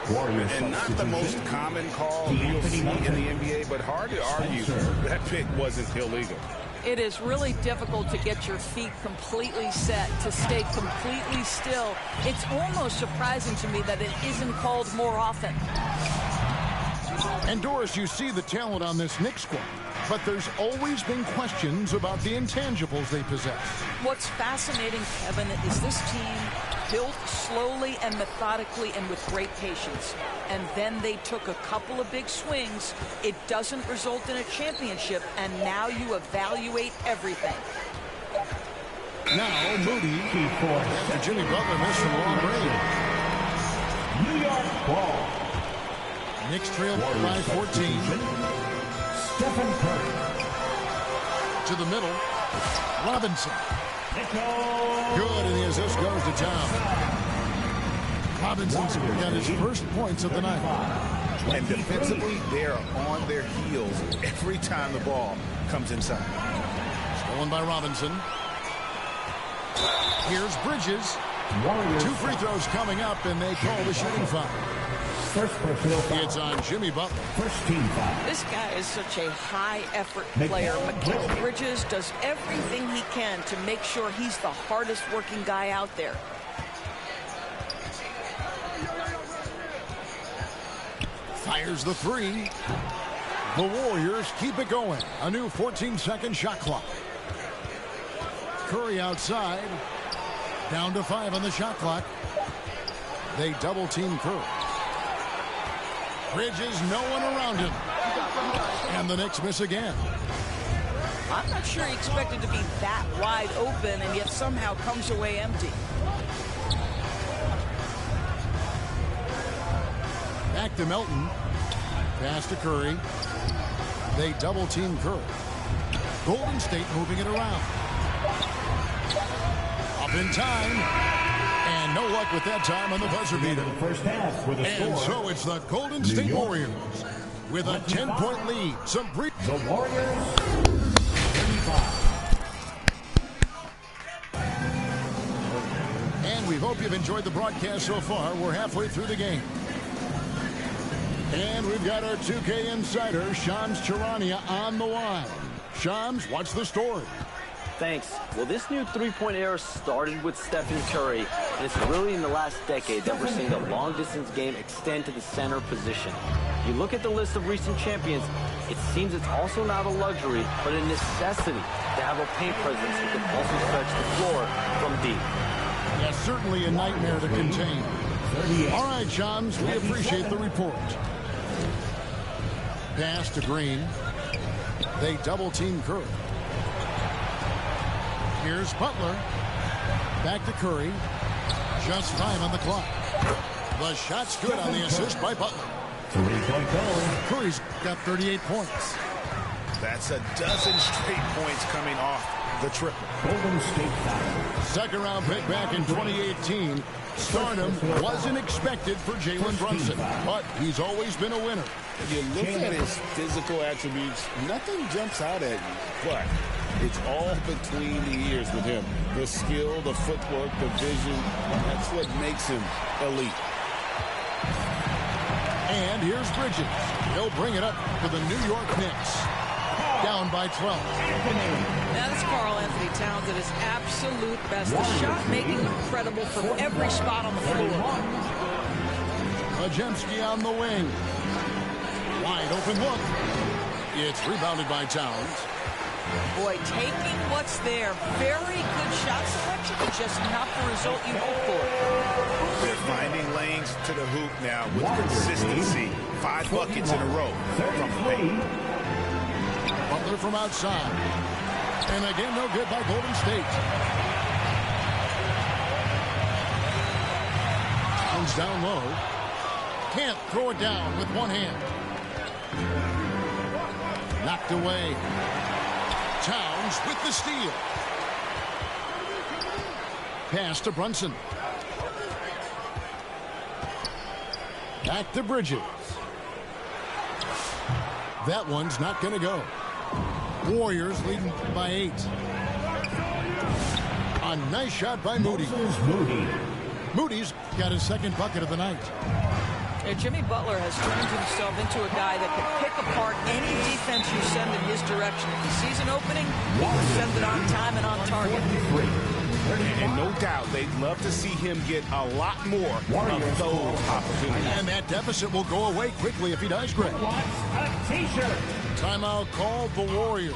Speaker 2: And not the most common call you'll see in the NBA, but hard to argue that pick wasn't illegal.
Speaker 11: It is really difficult to get your feet completely set, to stay completely still. It's almost surprising to me that it isn't called more often.
Speaker 4: And Doris, you see the talent on this Knicks squad, but there's always been questions about the intangibles they possess.
Speaker 11: What's fascinating, Kevin, is this team built slowly and methodically and with great patience. And then they took a couple of big swings. It doesn't result in a championship, and now you evaluate everything.
Speaker 4: Now Moody, after Jimmy Butler missed from long range.
Speaker 8: New York ball.
Speaker 4: Knicks trail by 14.
Speaker 8: Stephen Curry.
Speaker 4: To the middle. Robinson. Good, and the assist goes to town. Robinson's got his first points of the night.
Speaker 2: And defensively, they are on their heels every time the ball comes inside.
Speaker 4: Stolen by Robinson. Here's Bridges. 2 free throws coming up, and they call the shooting foul. It's on Jimmy Butler.
Speaker 8: First team foul.
Speaker 11: This guy is such a high-effort player. Mikal Bridges does everything he can to make sure he's the hardest-working guy out there.
Speaker 4: Fires the three. The Warriors keep it going. A new 14-second shot clock. Curry outside. Down to 5 on the shot clock. They double-team Curry. Bridges, no one around him. And the Knicks miss again.
Speaker 11: I'm not sure he expected to be that wide open and yet somehow comes away empty.
Speaker 4: Back to Melton. Pass to Curry. They double-team Curry. Golden State moving it around. Up in time. And no luck with that time on the buzzer beater.
Speaker 8: First half with a
Speaker 4: and
Speaker 8: score.
Speaker 4: so it's the Golden State Warriors with a 10-point lead. Some brief.
Speaker 8: The Warriors 35.
Speaker 4: And we hope you've enjoyed the broadcast so far. We're halfway through the game. And we've got our 2K insider, Shams Charania, on the line. Shams, what's the story?
Speaker 6: Thanks. Well, this new three-point era started with Stephen Curry, and it's really in the last decade that we're seeing the long-distance game extend to the center position. You look at the list of recent champions, it seems it's also not a luxury, but a necessity to have a paint presence that can also stretch the floor from deep.
Speaker 4: Yeah, certainly a nightmare to contain. All right, Shams, we appreciate the report. Pass to Green. They double-team Curry. Here's Butler. Back to Curry. Just 5 on the clock. The shot's good on the assist by Butler.
Speaker 8: Three-point goal.
Speaker 4: Curry's got 38 points.
Speaker 2: That's a dozen straight points coming off the triple.
Speaker 8: Golden State foul.
Speaker 4: Second round pick back in 2018. Stardom wasn't expected for Jalen Brunson, but he's always been a winner.
Speaker 7: If you look at his physical attributes, nothing jumps out at you, but it's all between the ears with him. The skill, the footwork, the vision, that's what makes him elite.
Speaker 4: And here's Bridges. He'll bring it up to the New York Knicks. Down by 12.
Speaker 11: Now that's Karl Anthony Towns at his absolute best. The shot making incredible from every spot on the floor.
Speaker 4: Majemski on the wing. Wide open look. It's rebounded by Towns.
Speaker 11: Boy, taking what's there. Very good shot selection, but just not the result you hope for.
Speaker 2: They're finding lanes to the hoop now with consistency. 5 buckets in a row from the paint.
Speaker 4: Butler from outside. And again, no good by Golden State. Comes down low. Can't throw it down with one hand. Knocked away. Towns with the steal. Pass to Brunson. Back to Bridges. That one's not going to go. Warriors leading by 8. A nice shot by Moody. Moody's got his second bucket of the night.
Speaker 11: Jimmy Butler has turned himself into a guy that can pick apart any defense you send in his direction. If he sees an opening, he will send it on time and on target.
Speaker 2: And no doubt they'd love to see him get a lot more of those opportunities.
Speaker 4: And that deficit will go away quickly if he does, Greg. Timeout called the Warriors.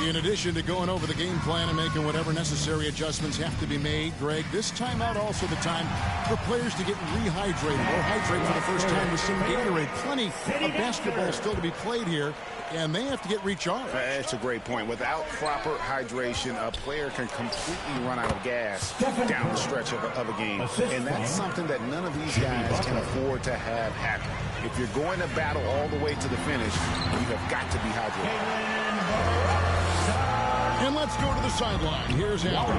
Speaker 4: In addition to going over the game plan and making whatever necessary adjustments have to be made, Greg, this timeout also the time for players to get rehydrated or hydrate for the first time with some Gatorade. Plenty of basketball still to be played here, and they have to get recharged.
Speaker 2: That's a great point. Without proper hydration, a player can completely run out of gas down the stretch of a game. And that's something that none of these guys can afford to have happen. If you're going to battle all the way to the finish, you have got to be hydrated.
Speaker 4: And let's go to the sideline. Here's Allen.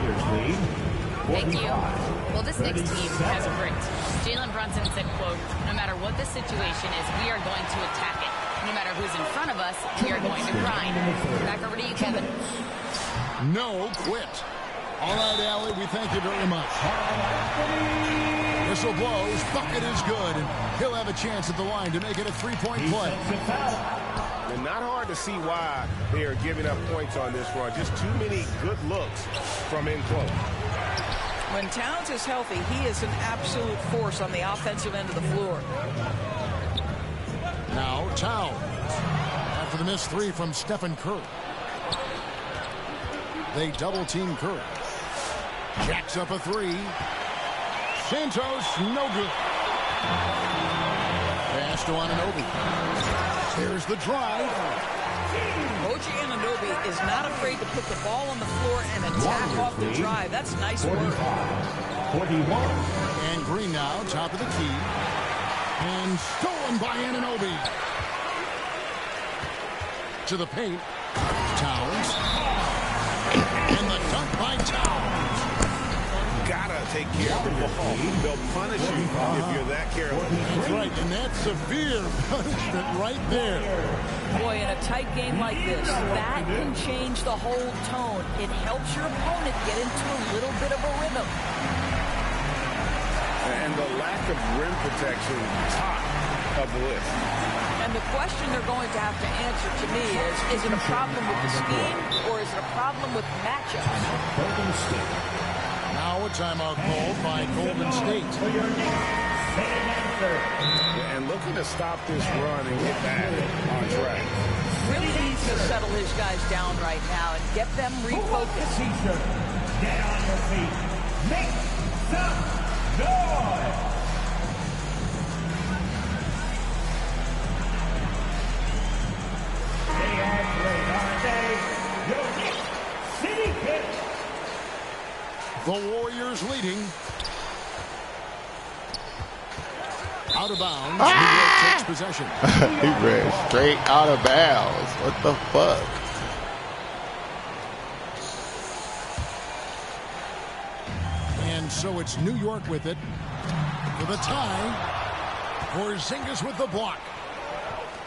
Speaker 5: Thank you. Well, this Knicks team has a grit. Jalen Brunson said, quote, "No matter what the situation is, we are going to attack it. No matter who's in front of us, we are going to grind." Back over to you, Kevin.
Speaker 4: No quit. All right, Allie, we thank you very much. Whistle blows. Bucket is good. And he'll have a chance at the line to make it a three-point play.
Speaker 13: And not hard to see why they are giving up points on this run. Just too many good looks from in close.
Speaker 11: When Towns is healthy, he is an absolute force on the offensive end of the floor.
Speaker 4: Now Towns. After the missed three from Stephen Curry. They double-team Curry. Jacks up a three. Santos, no good. Pass to Anunoby. Here's the drive.
Speaker 11: OG Anunoby is not afraid to put the ball on the floor and attack off the drive. That's nice work.
Speaker 8: 41.
Speaker 4: And Green now, top of the key. And stolen by Anunoby. To the paint. Towns. And the dunk by Towns.
Speaker 2: Gotta take care of the ball. They'll punish you if you're that careless.
Speaker 4: That's right, and that's severe punishment right there.
Speaker 11: Boy, in a tight game like this, that can change the whole tone. It helps your opponent get into a little bit of a rhythm.
Speaker 2: And the lack of rim protection, top of the list.
Speaker 11: And the question they're going to have to answer to me is it a problem with the scheme or is it a problem with matchups?
Speaker 8: Golden State.
Speaker 4: Now a timeout called by Golden State.
Speaker 2: And looking to stop this run and get back on track.
Speaker 11: Really needs to settle his guys down right now and get them refocused.
Speaker 8: Get on your feet. Make some noise. They are great, aren't they? Your Knicks City Kicks.
Speaker 4: The Warriors leading out of bounds. New York takes possession.
Speaker 1: He ran straight out of bounds. What the fuck?
Speaker 4: And so it's New York with it. With a tie. Porzingis with the block.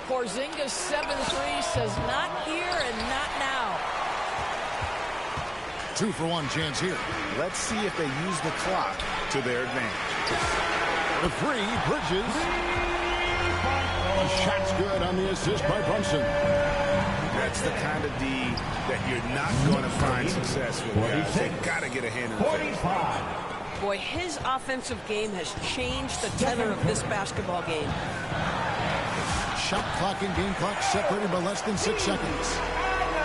Speaker 11: Porzingis 7-3 says not here and not now.
Speaker 4: 2-for-1 chance here.
Speaker 2: Let's see if they use the clock to their advantage.
Speaker 4: The three, Bridges. The shot's good on the assist by Brunson.
Speaker 2: That's the kind of D that you're not going to find success with, guys. They got to get a hand in the face.
Speaker 11: Boy, his offensive game has changed the tenor of this basketball game.
Speaker 4: Shot clock and game clock separated by less than 6 seconds.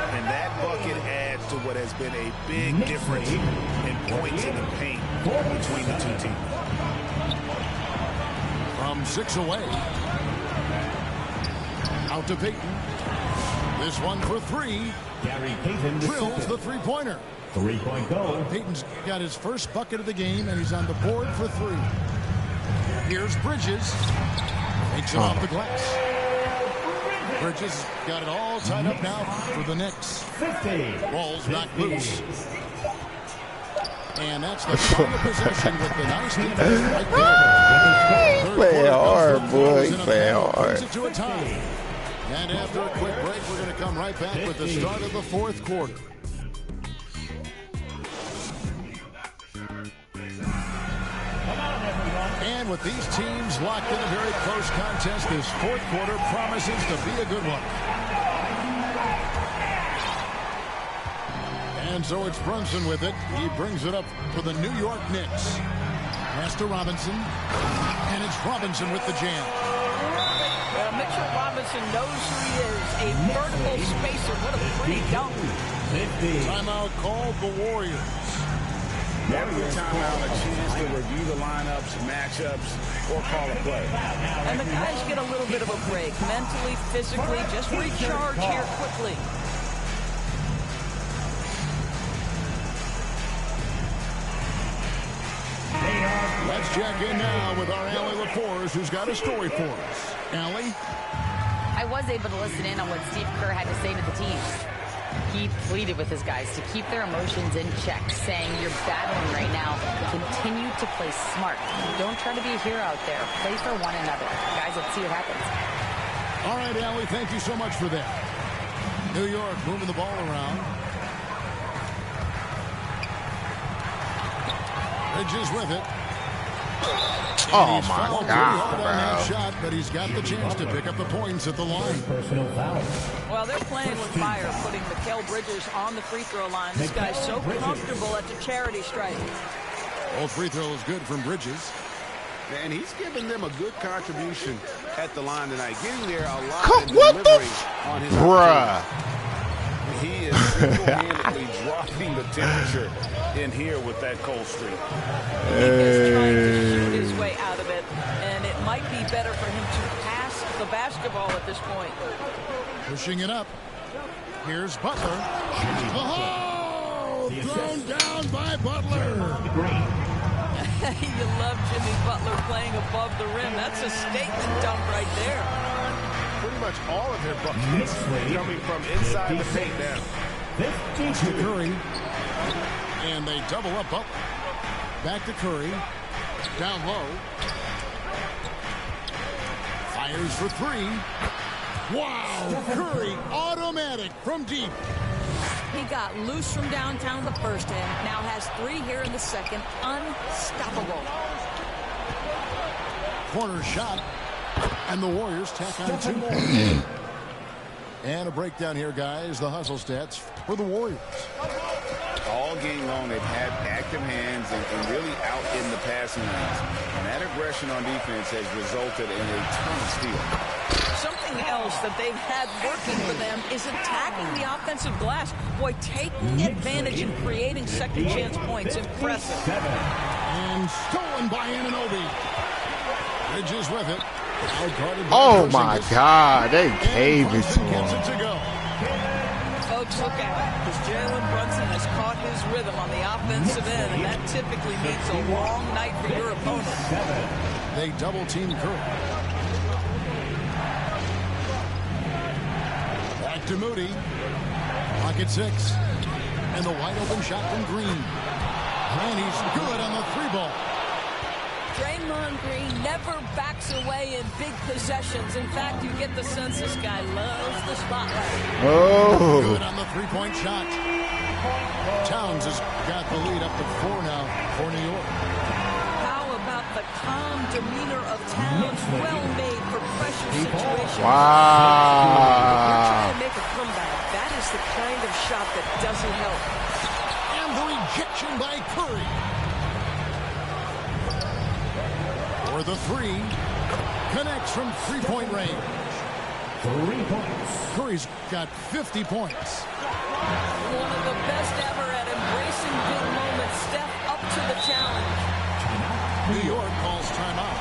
Speaker 2: And that bucket adds to what has been a big difference in points in the paint between the two teams.
Speaker 4: From 6 away. Out to Payton. This one for 3.
Speaker 8: Gary Payton
Speaker 4: drills the three-pointer.
Speaker 8: 3-point goal.
Speaker 4: Payton's got his first bucket of the game, and he's on the board for 3. Here's Bridges. Takes it off the glass. Bridges got it all tied up now for the Knicks.
Speaker 8: 50.
Speaker 4: Ball's knocked loose. And that's the final possession with the nice defense right there.
Speaker 1: Play hard, boy. Play hard.
Speaker 4: Brings it to a tie. And after a quick break, we're going to come right back with the start of the fourth quarter. And with these teams locked in a very close contest, this fourth quarter promises to be a good one. And so it's Brunson with it. He brings it up for the New York Knicks. Pass to Robinson. And it's Robinson with the jam.
Speaker 11: Well, Mitchell Robinson knows who he is. A vertical spacer. What a pretty dunk.
Speaker 4: Timeout called the Warriors.
Speaker 2: Every timeout a chance to review the lineups, matchups, or call a play.
Speaker 11: And the guys get a little bit of a break. Mentally, physically, just recharge here quickly.
Speaker 4: Let's check in now with our Allie LaForce, who's got a story for us. Allie?
Speaker 5: I was able to listen in on what Steve Kerr had to say to the team. He pleaded with his guys to keep their emotions in check, saying, you're battling right now. Continue to play smart. Don't try to be a hero out there. Play for one another. Guys, let's see what happens.
Speaker 4: All right, Allie, thank you so much for that. New York moving the ball around. Bridges with it.
Speaker 1: Oh, my God, bro.
Speaker 4: That shot, but he's got the chance to pick up the points at the line.
Speaker 11: Well, they're playing with fire, putting Mikal Bridges on the free throw line. This guy's so comfortable at the charity stripe.
Speaker 4: All free throw is good from Bridges.
Speaker 2: And he's given them a good contribution at the line tonight. Getting there a lot in delivery on his
Speaker 1: bruh.
Speaker 2: He is single-handedly dropping the temperature in here with that cold streak.
Speaker 11: He is trying to shoot his way out of it, and it might be better for him to pass the basketball at this point.
Speaker 4: Pushing it up. Here's Butler. Oh! Thrown down by Butler.
Speaker 11: You love Jimmy Butler playing above the rim. That's a statement dunk right there.
Speaker 2: Pretty much all of their buckets coming from inside the paint now.
Speaker 4: To Curry. And they double up Butler. Back to Curry. Down low. Fires for 3. Wow! Curry automatic from deep.
Speaker 11: He got loose from downtown the first half. Now has 3 here in the second. Unstoppable.
Speaker 4: Corner shot. And the Warriors tack on 2 more. And a breakdown here, guys. The hustle stats for the Warriors.
Speaker 2: All game long, they've had active hands and really out in the passing lanes. And that aggression on defense has resulted in a ton of steals.
Speaker 11: Something else that they've had working for them is attacking the offensive glass. Boy, taking advantage and creating second chance points. Impressive.
Speaker 4: And stolen by Anunoby. Bridges with it.
Speaker 1: Oh, my God. They caved it to him.
Speaker 11: Folks, look out, because Jalen Brunson has caught his rhythm on the offensive end, and that typically means a long night for your opponent.
Speaker 4: They double team Curry. Back to Moody. Pocket 6. And the wide open shot from Green. And he's good on the 3-ball.
Speaker 11: Draymond Green never backs away in big possessions. In fact, you get the sense this guy loves the spotlight.
Speaker 1: Oh.
Speaker 4: Good on the 3-point shot. Towns has got the lead up to 4 now for New York.
Speaker 11: How about the calm demeanor of Towns? Well made for pressure situations.
Speaker 1: Wow.
Speaker 11: You're trying to make a comeback. That is the kind of shot that doesn't help.
Speaker 4: And the rejection by Curry. For the 3. Connects from 3-point range.
Speaker 8: 3 points.
Speaker 4: Curry's got 50 points.
Speaker 11: One of the best ever at embracing big moments. Step up to the challenge.
Speaker 4: New York calls timeout.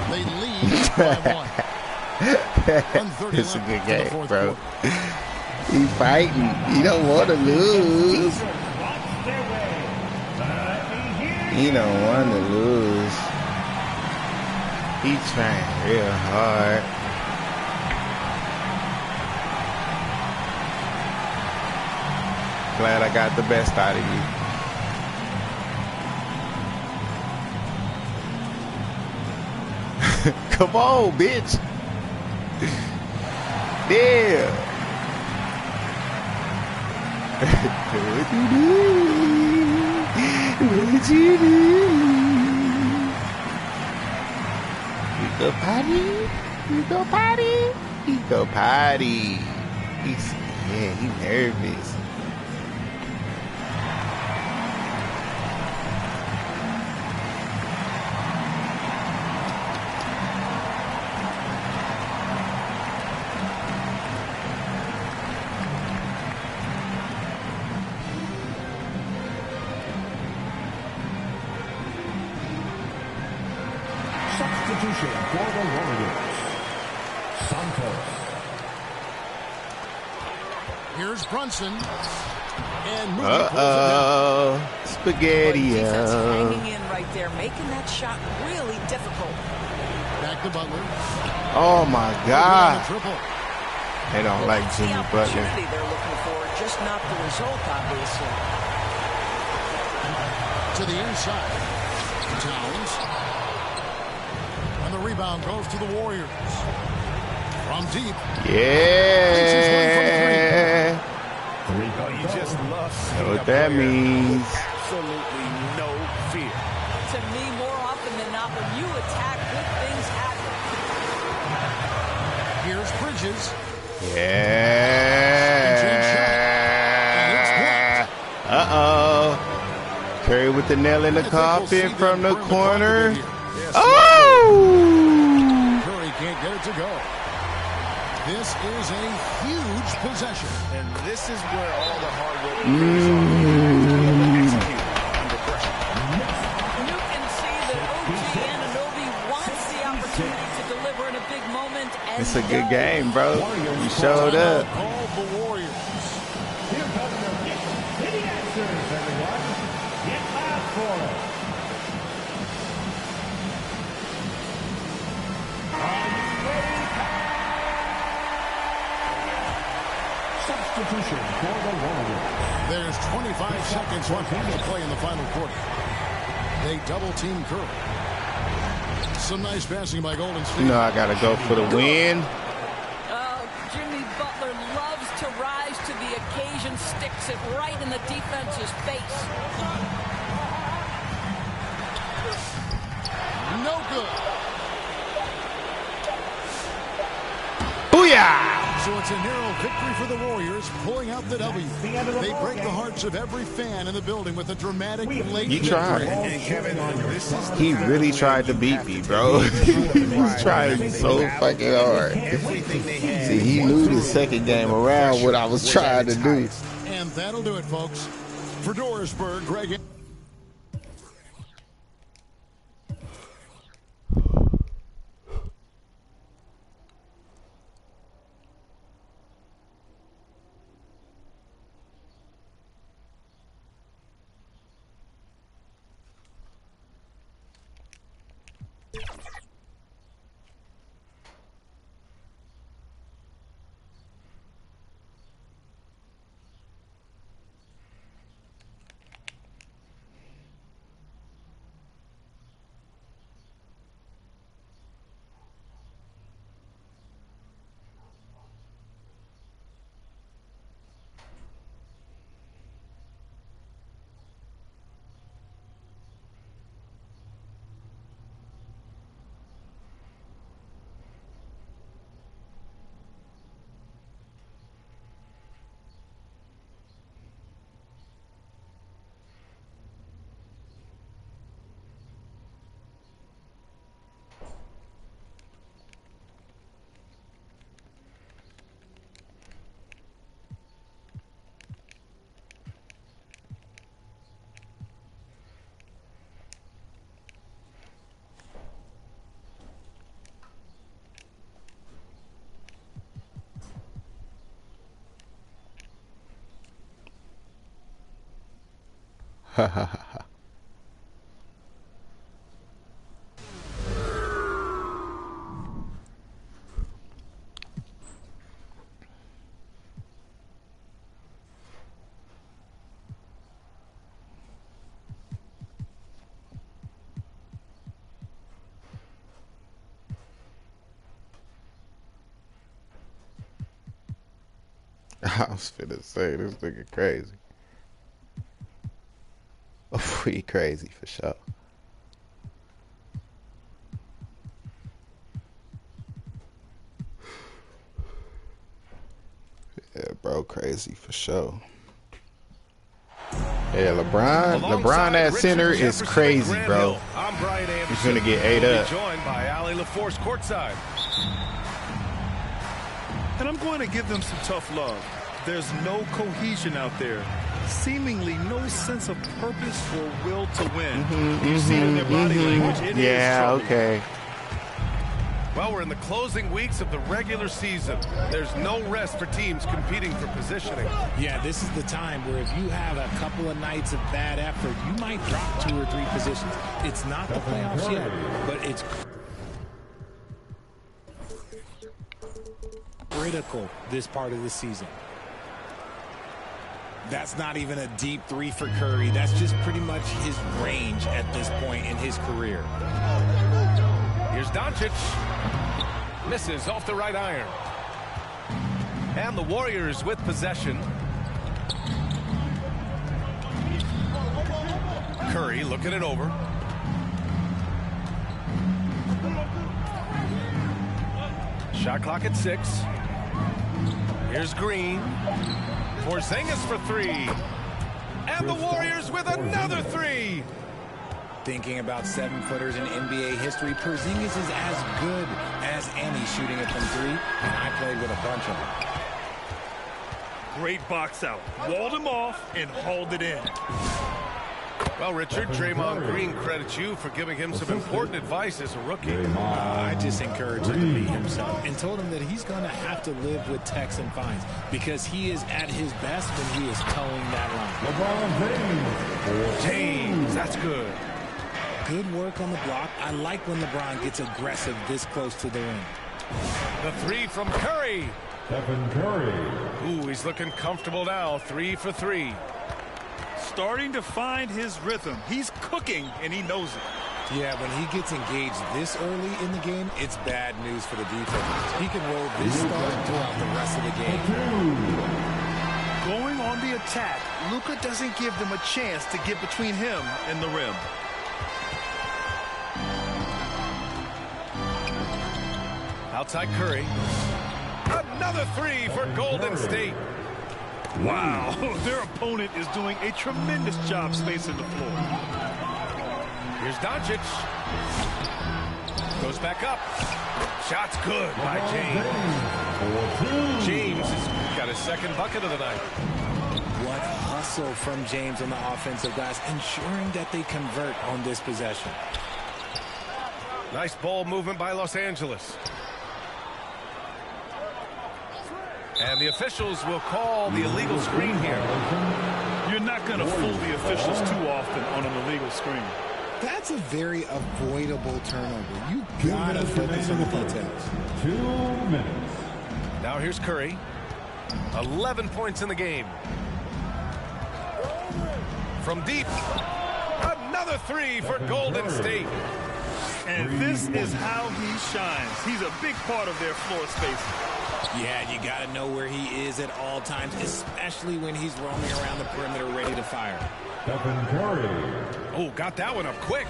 Speaker 4: They lead by 1.
Speaker 1: It's a good game, bro. He fighting. He don't want to lose. He don't want to lose. He's trying real hard. Glad I got the best out of you. Come on, bitch. Yeah. What you do? What you do? You go potty? You go potty? You go potty. He's nervous.
Speaker 8: Substitution for the Warriors. Santos.
Speaker 4: Here's Brunson. And
Speaker 1: Spaghetti.
Speaker 11: Defense hanging in right there, making that shot really difficult.
Speaker 4: Back to Butler.
Speaker 1: Oh my God.
Speaker 4: Triple.
Speaker 1: They don't like Jimmy
Speaker 11: the
Speaker 1: Butler.
Speaker 11: opportunity they're looking for, just not the result, obviously.
Speaker 4: To the inside. Towns. And the rebound goes to the Warriors. From deep.
Speaker 1: Yeah.
Speaker 2: Oh, you just love
Speaker 1: Know what that means.
Speaker 2: Absolutely no fear.
Speaker 11: To me, more often than not, when you attack, good things happen.
Speaker 4: Here's Bridges.
Speaker 1: Yeah. Uh-oh. Curry with the nail in the coffin from the corner. Oh!
Speaker 4: Curry can't get it to go. This is a huge possession.
Speaker 2: And this is where all the hard work is executed under pressure.
Speaker 11: You can see that OG Anunoby wants the opportunity to deliver in a big moment. And
Speaker 1: It's a good game, bro. You showed up.
Speaker 4: Call the Warriors.
Speaker 8: Here comes the answers, everyone. Get loud for it. Are you ready? Substitution for the Warriors.
Speaker 4: There's 25 seconds left to play in the final quarter. They double team Curry. Some nice passing by Golden State.
Speaker 1: You know I gotta go for the win.
Speaker 11: Jimmy Butler loves to rise to the occasion, sticks it right in the defense's face.
Speaker 4: No good.
Speaker 1: Booyah!
Speaker 4: So it's a narrow victory for the Warriors, pulling out the W. They break the hearts of every fan in the building with a dramatic late
Speaker 1: He
Speaker 4: victory.
Speaker 1: tried.
Speaker 2: And Kevin, this is
Speaker 1: He really tried to beat me, bro. He's trying so fucking hard.
Speaker 2: everything they had.
Speaker 1: See, he knew the second game around what I was trying to do.
Speaker 4: And that'll do it, folks. For Dorisburg, Greg.
Speaker 1: I was finna say, this nigga crazy. Oh, he crazy for sure. Yeah, bro, crazy for sure. Yeah, LeBron at center is crazy, bro. He's gonna get ate up.
Speaker 8: Joined by Allie LaForce courtside. And I'm going to give them some tough love. There's no cohesion out there. Seemingly no sense of purpose or will to win. You see it in their body language. It is trouble.
Speaker 1: Okay.
Speaker 8: Well, we're in the closing weeks of the regular season. There's no rest for teams competing for positioning.
Speaker 14: Yeah, this is the time where if you have a couple of nights of bad effort, you might drop 2 or 3 positions. It's not the playoffs yet, but it's critical this part of the season. That's not even a deep 3 for Curry. That's just pretty much his range at this point in his career.
Speaker 8: Here's Doncic. Misses off the right iron. And the Warriors with possession. Curry looking it over. Shot clock at 6. Here's Green. Porzingis for 3. And the Warriors with another 3.
Speaker 14: Thinking about 7-footers in NBA history, Porzingis is as good as any shooting it from 3, and I played with a bunch of them.
Speaker 8: Great box out. Walled him off and hauled it in. Well, Richard, Draymond Green credits you for giving him some important advice as a rookie.
Speaker 14: I just encouraged him to be himself and told him that he's going to have to live with techs and fines because he is at his best when he is towing that line.
Speaker 8: LeBron James, that's good.
Speaker 14: Good work on the block. I like when LeBron gets aggressive this close to the rim.
Speaker 8: The 3 from Curry.
Speaker 15: Stephen Curry.
Speaker 8: Ooh, he's looking comfortable now. 3 for 3. Starting to find his rhythm. He's cooking, and he knows it.
Speaker 14: Yeah, when he gets engaged this early in the game, it's bad news for the defense. He can roll this start throughout the rest of the game.
Speaker 8: Going on the attack, Luka doesn't give them a chance to get between him and the rim. Outside Curry. Another 3 for Golden State. Wow, their opponent is doing a tremendous job spacing the floor. Here's Doncic. Goes back up. Shot's good by James. James has got his second bucket of the night.
Speaker 14: What hustle from James on the offensive glass, ensuring that they convert on this possession.
Speaker 8: Nice ball movement by Los Angeles. And the officials will call the illegal screen here. You're not going to fool the officials too often on an illegal screen.
Speaker 14: That's a very avoidable turnover. You gotta focus on the details.
Speaker 15: 2 minutes.
Speaker 8: Now here's Curry. 11 points in the game. From deep. Another 3 for Golden State. And this is how he shines. He's a big part of their floor space.
Speaker 14: Yeah, you got to know where he is at all times, especially when he's roaming around the perimeter ready to fire.
Speaker 15: Stephen Curry.
Speaker 8: Oh, got that one up quick.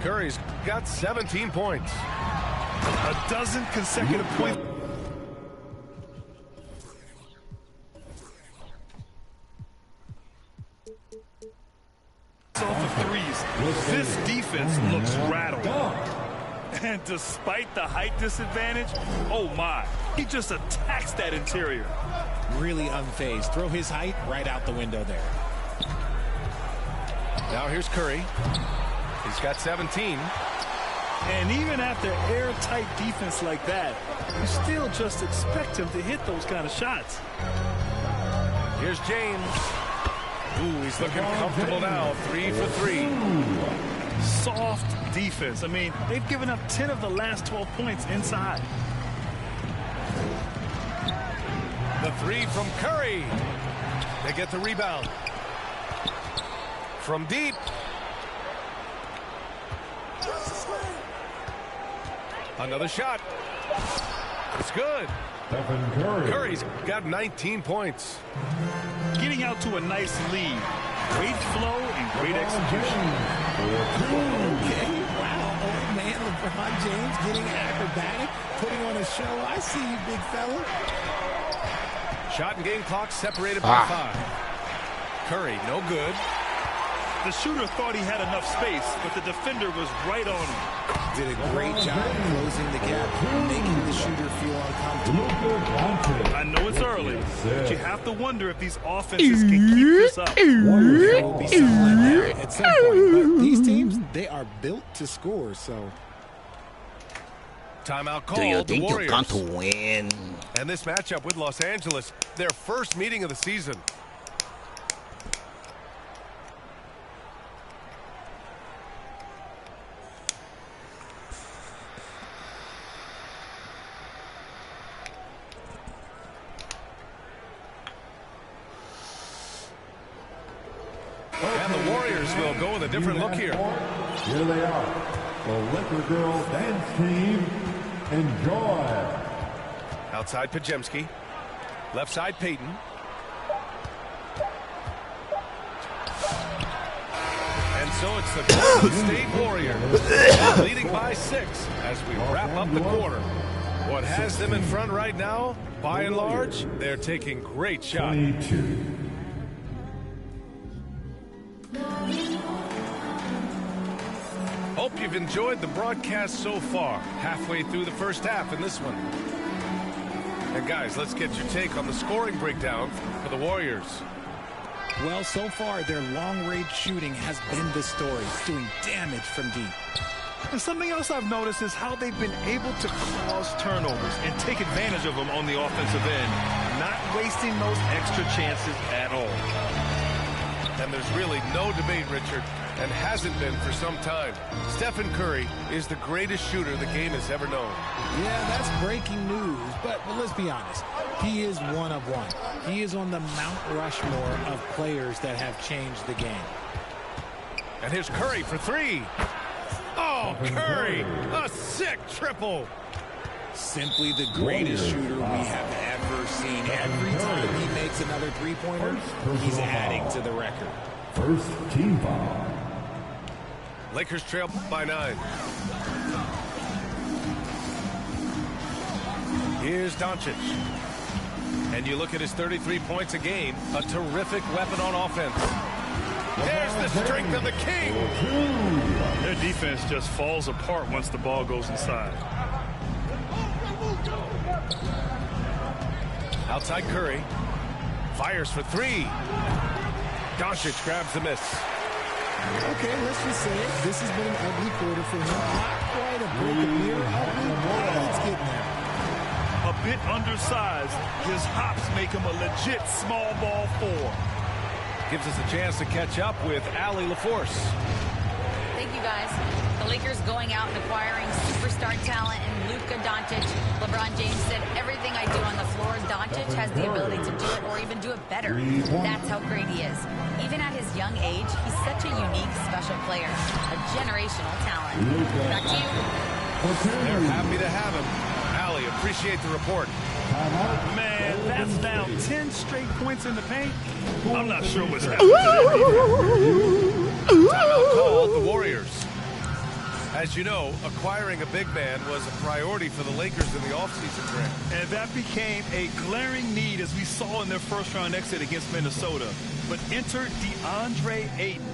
Speaker 8: Curry's got 17 points. A dozen consecutive points. Off of threes. This defense looks rattled. And despite the height disadvantage, oh my, he just attacks that interior.
Speaker 14: Really unfazed. Throw his height right out the window there.
Speaker 8: Now here's Curry. He's got 17. And even after airtight defense like that, you still just expect him to hit those kind of shots. Here's James. Ooh, he's looking comfortable now. 3 for 3. Soft defense. I mean, they've given up 10 of the last 12 points inside.
Speaker 13: The 3 from Curry. They get the rebound. From deep. Another shot. It's good.
Speaker 15: Stephen Curry.
Speaker 13: Curry's got 19 points.
Speaker 8: Getting out to a nice lead. Great flow and great execution.
Speaker 14: Okay, wow. Old man LeBron James getting acrobatic, putting on a show. I see you, big fella.
Speaker 13: Shot and game clock separated by 5. Curry, no good.
Speaker 8: The shooter thought he had enough space, but the defender was right on him.
Speaker 14: Did a great job closing the gap, making the shooter feel uncomfortable.
Speaker 8: I know it's early, but you have to wonder if these offenses can keep this up.
Speaker 14: Warriors will be something like that at some point, but these teams, they are built to score, so.
Speaker 13: Timeout called.
Speaker 1: Do you
Speaker 13: the
Speaker 1: think you're
Speaker 13: Warriors.
Speaker 1: going to win?
Speaker 13: And this matchup with Los Angeles, their first meeting of the season. And the Warriors will go with a different look here.
Speaker 15: Here they are, the Liquor Girls dance team. Enjoy.
Speaker 13: Outside Pajemski. Left side Payton. And so it's the Golden State Warriors leading by 6 as we wrap up the quarter. What has them in front right now, by and large, they're taking great shots.
Speaker 15: 22.
Speaker 13: Hope you've enjoyed the broadcast so far. Halfway through the first half in this one. And guys, let's get your take on the scoring breakdown for the Warriors.
Speaker 14: Well, so far, their long-range shooting has been the story, doing damage from deep.
Speaker 8: And something else I've noticed is how they've been able to cause turnovers and take advantage of them on the offensive end, not wasting those extra chances at all.
Speaker 13: And there's really no debate, Richard, and hasn't been for some time. Stephen Curry is the greatest shooter the game has ever known.
Speaker 14: Yeah, that's breaking news, but let's be honest. He is one of one. He is on the Mount Rushmore of players that have changed the game.
Speaker 13: And here's Curry for 3. Oh, Curry, a sick triple.
Speaker 14: Simply the greatest shooter we have ever seen. Every time he makes another three-pointer, he's adding to the record.
Speaker 15: First team foul.
Speaker 13: Lakers trail by 9. Here's Doncic. And you look at his 33 points a game, a terrific weapon on offense. There's the strength of the king.
Speaker 8: Their defense just falls apart once the ball goes inside.
Speaker 13: Outside Curry. Fires for 3. Doncic grabs the miss.
Speaker 14: Okay, let's just say it. This has been an ugly quarter for him. Not quite a break of beer ugly, but it's getting there.
Speaker 8: A bit undersized. His hops make him a legit small ball 4.
Speaker 13: Gives us a chance to catch up with Allie LaForce.
Speaker 5: Thank you, guys. The Lakers going out and acquiring superstar talent in Luka Doncic. LeBron James said, everything I do on the floor, Doncic has the ability to do it or even do it better. That's how great he is. Even at his young age, he's such a unique, special player. A generational talent. Back to you.
Speaker 13: They're happy to have him. Allie, appreciate the report.
Speaker 8: Man, that's now 10 straight points in the paint. I'm not sure what's happening today.
Speaker 13: Timeout called the Warriors. As you know, acquiring a big man was a priority for the Lakers in the offseason draft.
Speaker 8: And that became a glaring need as we saw in their first-round exit against Minnesota. But enter DeAndre Ayton,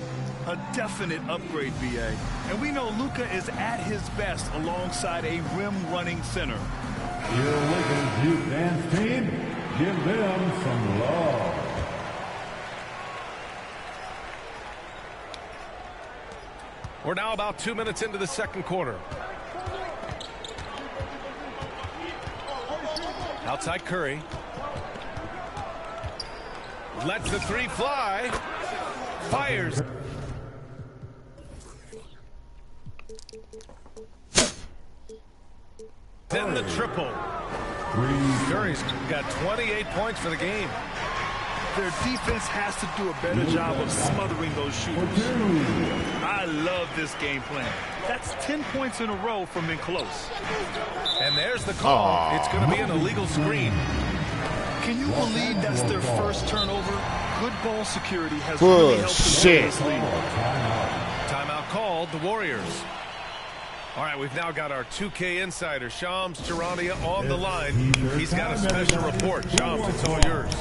Speaker 8: a definite upgrade, BA. And we know Luka is at his best alongside a rim-running center.
Speaker 15: Your Lakers youth dance team, give them some love.
Speaker 13: We're now about 2 minutes into the second quarter. Outside Curry. Lets the 3 fly. Fires. Then the triple. Curry's got 28 points for the game.
Speaker 8: Their defense has to do a better job of smothering those shooters. I love this game plan. That's 10 points in a row from in close.
Speaker 13: And there's the call. It's going to be an illegal screen.
Speaker 8: Can you believe that's their first turnover? Good ball security has really helped them win this league.
Speaker 13: Timeout called, the Warriors. All right, we've now got our 2K insider, Shams Charania, on the line. He's got a special report. Shams, it's all yours.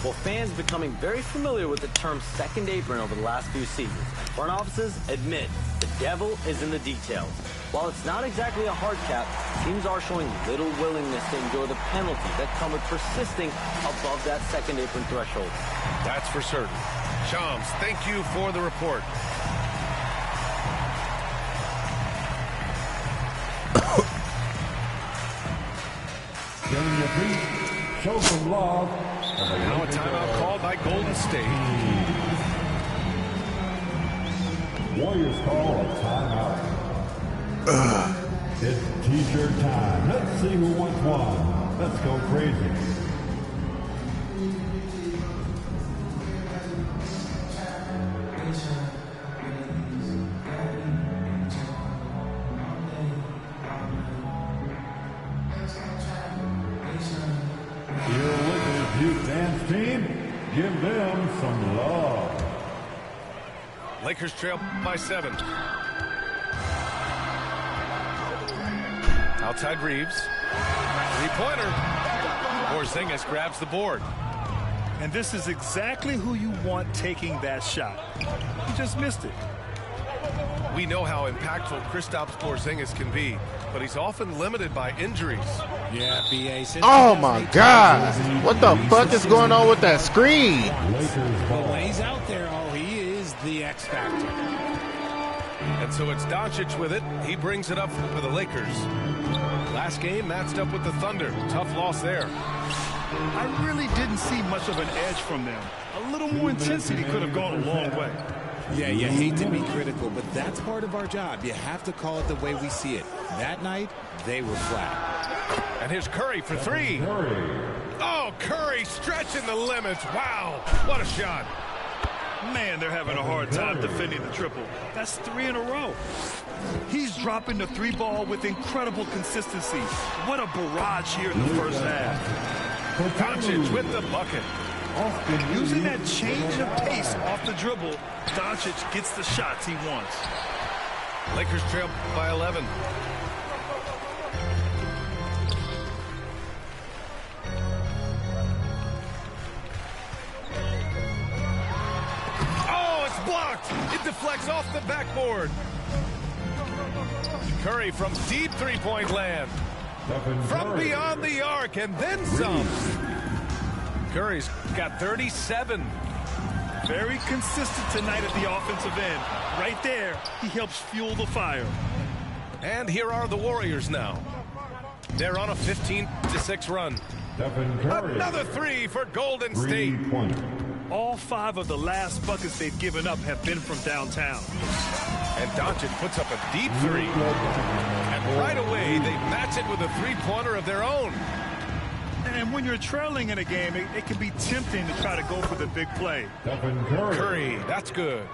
Speaker 6: Well, fans becoming very familiar with the term second apron over the last few seasons. Front offices admit the devil is in the details. While it's not exactly a hard cap, teams are showing little willingness to endure the penalties that come with persisting above that second apron threshold.
Speaker 13: That's for certain. Shams, thank you for the report.
Speaker 15: Show some love.
Speaker 13: Now a timeout called by Golden State.
Speaker 15: Warriors call a timeout. It's t-shirt time. Let's see who wants one. Let's go crazy. Give them some love.
Speaker 13: Lakers trail by 7. Outside Reeves. Three-pointer. Porzingis grabs the board.
Speaker 8: And this is exactly who you want taking that shot. He just missed it.
Speaker 13: We know how impactful Kristaps Porzingis can be, but he's often limited by injuries.
Speaker 14: Yeah, B.A.
Speaker 1: Oh, my God. What the fuck is going on with that screen?
Speaker 14: But when he's out there, he is the X factor.
Speaker 13: And so it's Doncic with it. He brings it up for the Lakers. Last game matched up with the Thunder. Tough loss there.
Speaker 8: I really didn't see much of an edge from them. A little more intensity could have gone a long way.
Speaker 14: Yeah, you hate to be critical, but that's part of our job. You have to call it the way we see it. That night, they were flat.
Speaker 13: And here's Curry for 3. Oh, Curry stretching the limits. Wow, what a shot.
Speaker 8: Man, they're having a hard time defending the triple. That's 3 in a row. He's dropping the 3 ball with incredible consistency. What a barrage here in the first half.
Speaker 13: Doncic with the bucket.
Speaker 8: Using that change of pace off the dribble, Doncic gets the shots he wants.
Speaker 13: Lakers trail by 11. Oh, it's blocked. It deflects off the backboard. Curry from deep three-point land. From beyond the arc and then some. Curry's got 37.
Speaker 8: Very consistent tonight at the offensive end. Right there, he helps fuel the fire.
Speaker 13: And here are the Warriors now. They're on a 15-6 run. Another 3 for Golden State.
Speaker 8: All 5 of the last buckets they've given up have been from downtown.
Speaker 13: And Doncic puts up a deep 3. And right away, they match it with a three-pointer of their own.
Speaker 8: And when you're trailing in a game, it can be tempting to try to go for the big play.
Speaker 13: Curry, that's good.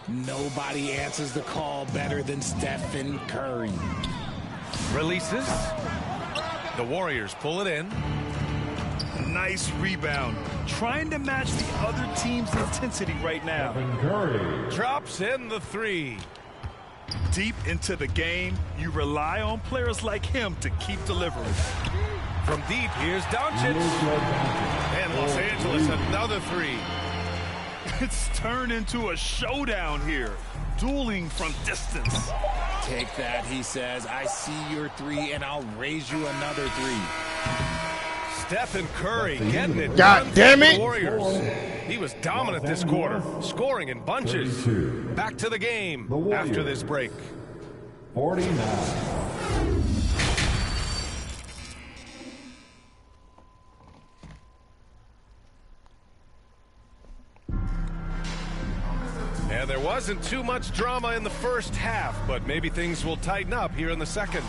Speaker 14: Nobody answers the call better than Stephen Curry.
Speaker 13: Releases. The Warriors pull it in.
Speaker 8: Nice rebound. Trying to match the other team's intensity right now.
Speaker 13: Drops in the 3.
Speaker 8: Deep into the game, you rely on players like him to keep delivering.
Speaker 13: From deep, here's Doncic. And Los Angeles, another 3.
Speaker 8: It's turned into a showdown here. Dueling from distance.
Speaker 14: Take that, he says. I see your 3, and I'll raise you another 3.
Speaker 13: Stephen Curry getting it.
Speaker 1: God damn it.
Speaker 13: Warriors. He was dominant this quarter, scoring in bunches. Back to the game after this break.
Speaker 15: 49.
Speaker 13: And there wasn't too much drama in the first half, but maybe things will tighten up here in the second.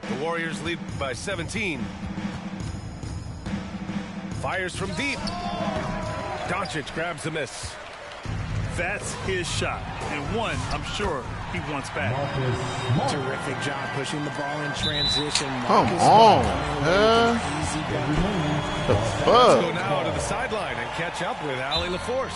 Speaker 13: The Warriors lead by 17. Fires from deep. Doncic grabs the miss.
Speaker 8: That's his shot, and one I'm sure he wants back.
Speaker 14: Terrific job pushing the ball in transition.
Speaker 1: Come on, the fuck?
Speaker 13: Let's go now to the sideline and catch up with Allie LaForce.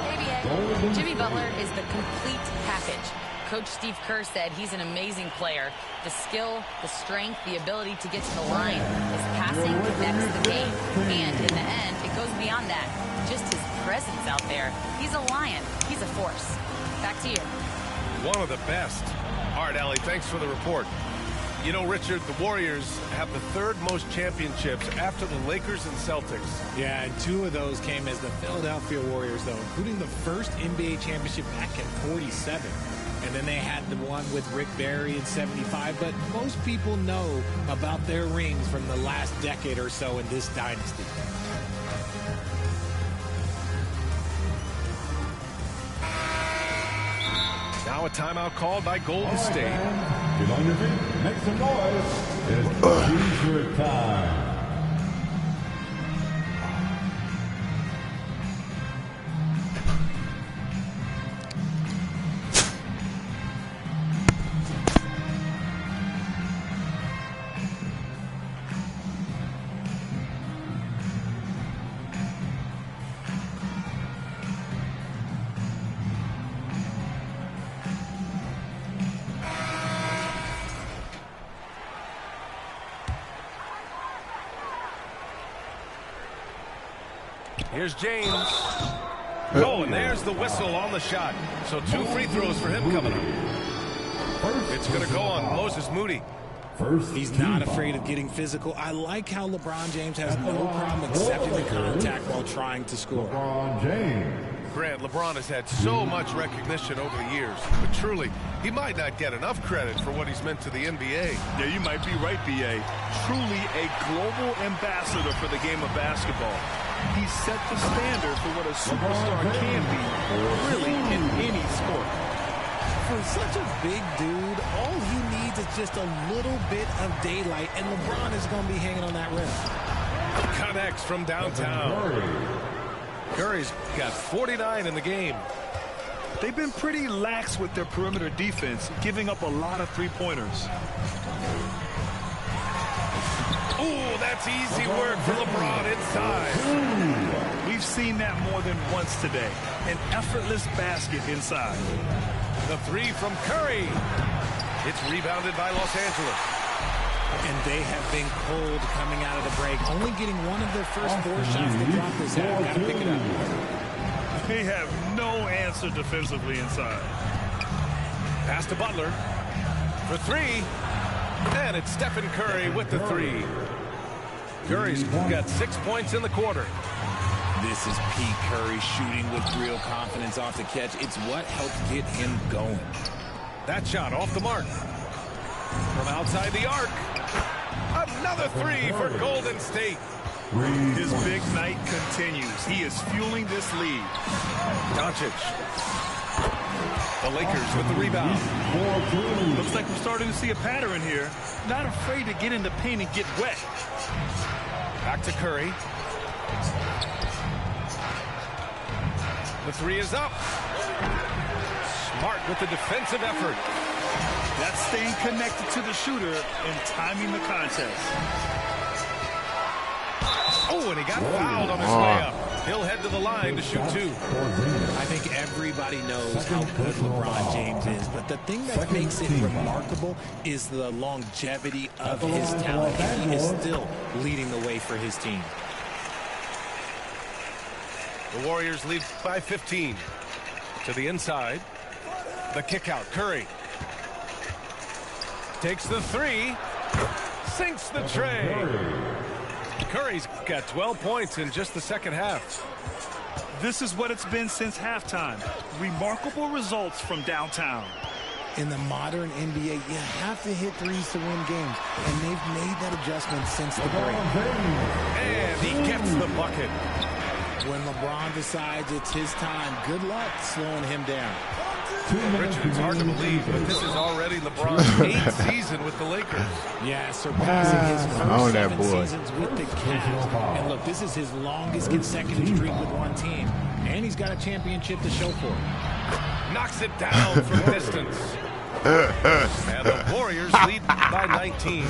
Speaker 5: Maybe Jimmy Butler is the complete package. Coach Steve Kerr said he's an amazing player. The skill, the strength, the ability to get to the line. His passing connects the game. And in the end, it goes beyond that. Just his presence out there. He's a lion. He's a force. Back to you.
Speaker 13: One of the best. All right, Allie, thanks for the report. You know, Richard, the Warriors have the third most championships after the Lakers and Celtics.
Speaker 14: Yeah, and 2 of those came as the Philadelphia Warriors, though, including the first NBA championship back in '47. And then they had the one with Rick Barry in '75. But most people know about their rings from the last decade or so in this dynasty.
Speaker 13: Now a timeout called by Golden State.
Speaker 15: Get on your feet, make some noise. It's T-shirt time.
Speaker 13: Here's James. Oh, and there's the whistle on the shot. So 2 free throws for him coming up. It's going to go on Moses Moody.
Speaker 14: He's not afraid of getting physical. I like how LeBron James has no problem accepting the contact while trying to score.
Speaker 15: LeBron James.
Speaker 13: Grant, LeBron has had so much recognition over the years, but truly, he might not get enough credit for what he's meant to the NBA.
Speaker 8: Yeah, you might be right, B.A. Truly a global ambassador for the game of basketball. He set the standard for what a superstar can be, really, in any sport.
Speaker 14: For such a big dude, all he needs is just a little bit of daylight, and LeBron is going to be hanging on that rim.
Speaker 13: Connects from downtown. Curry's got 49 in the game.
Speaker 8: They've been pretty lax with their perimeter defense, giving up a lot of three-pointers.
Speaker 13: Ooh, that's easy work for LeBron inside.
Speaker 8: We've seen that more than once today. An effortless basket inside.
Speaker 13: The 3 from Curry. It's rebounded by Los Angeles.
Speaker 14: And they have been cold coming out of the break, only getting one of their first 4 shots to drop this half. Got to pick it up.
Speaker 8: They have no answer defensively inside.
Speaker 13: Pass to Butler for 3. And it's Stephen Curry with the 3. Curry's got 6 points in the quarter.
Speaker 14: This is Pete Curry shooting with real confidence off the catch. It's what helps get him going.
Speaker 13: That shot off the mark. From outside the arc. Another 3 for Golden State.
Speaker 8: His big night continues. He is fueling this lead.
Speaker 13: Doncic. The Lakers with the rebound.
Speaker 8: Looks like we're starting to see a pattern here. Not afraid to get in the paint and get wet.
Speaker 13: Back to Curry. The 3 is up. Smart with the defensive effort.
Speaker 8: That's staying connected to the shooter and timing the contest.
Speaker 13: Oh, and he got fouled on his way up. He'll head to the line to shoot 2.
Speaker 14: I think everybody knows how good LeBron James is, but the thing that makes it remarkable is the longevity of his talent, and he is still leading the way for his team.
Speaker 13: The Warriors lead by 15. To the inside. The kick out. Curry. Takes the 3. Sinks the tray. Curry's got 12 points in just the second half.
Speaker 8: This is what it's been since halftime. Remarkable results from downtown.
Speaker 14: In the modern NBA, you have to hit threes to win games, and they've made that adjustment since the break.
Speaker 13: And he gets the bucket.
Speaker 14: When LeBron decides it's his time, good luck slowing him down.
Speaker 13: Richard, it's hard to believe, but this is already LeBron's 8th season with the Lakers.
Speaker 14: Yeah, surpassing his first 7
Speaker 1: boy.
Speaker 14: seasons with the Cavs. And look, this is his longest consecutive streak with one team, and he's got a championship to show for it.
Speaker 13: Knocks it down from distance. And the Warriors lead by 19.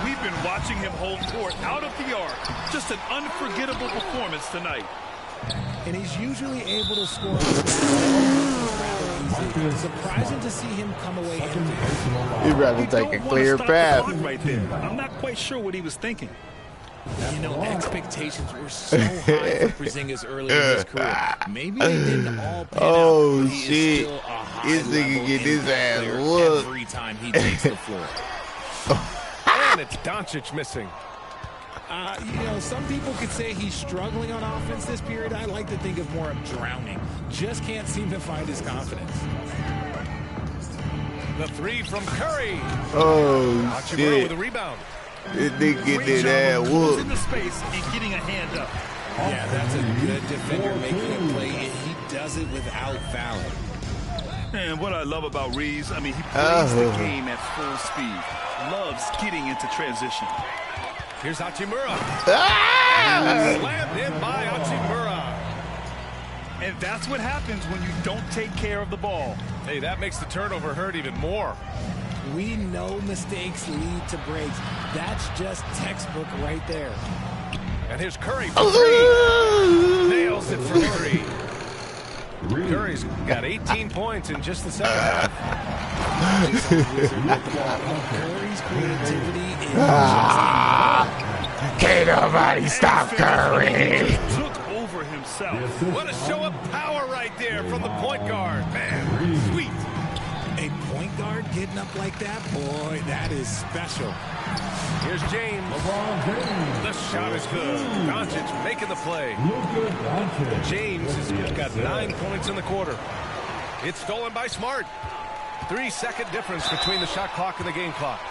Speaker 8: We've been watching him hold court out of the arc. Just an unforgettable performance tonight.
Speaker 14: And he's usually able to score rather easy. Surprising to see him come away empty.
Speaker 1: He'd rather take a clear path.
Speaker 8: Right there. I'm not quite sure what he was thinking.
Speaker 14: You know, expectations were so high for Porzingis early in his career. Maybe they didn't all pan out, but he is still a high-level
Speaker 1: get his ass
Speaker 14: player
Speaker 1: whooped
Speaker 14: every time he takes the floor.
Speaker 13: And it's Doncic missing.
Speaker 14: You know, some people could say he's struggling on offense this period. I like to think of more of drowning. Just can't seem to find his confidence.
Speaker 13: The three from Curry.
Speaker 1: Oh,
Speaker 13: Hachimura
Speaker 1: shit.
Speaker 13: with a rebound.
Speaker 1: This nigga get that ass whooped.
Speaker 8: In the space and getting a hand up.
Speaker 14: Yeah, that's a good defender making a play. He does it without fouling.
Speaker 8: And what I love about Reeves, I mean, he plays the game at full speed. Loves getting into transition.
Speaker 13: Here's Hachimura.
Speaker 1: Ah!
Speaker 13: Slammed in by Hachimura.
Speaker 8: And that's what happens when you don't take care of the ball.
Speaker 13: Hey, that makes the turnover hurt even more.
Speaker 14: We know mistakes lead to breaks. That's just textbook right there.
Speaker 13: And here's Curry for three. Nails it from three. Curry's got 18 points in just the second half.
Speaker 14: Curry's creativity is
Speaker 1: Can't nobody stop Curry.
Speaker 8: Took over himself.
Speaker 13: What a show of power right there from the point guard. Man, sweet.
Speaker 14: A point guard getting up like that, boy, that is special.
Speaker 13: Here's James. The shot is good. Doncic making the play. James has got 9 points in the quarter. It's stolen by Smart. 3-second difference between the shot clock and the game clock.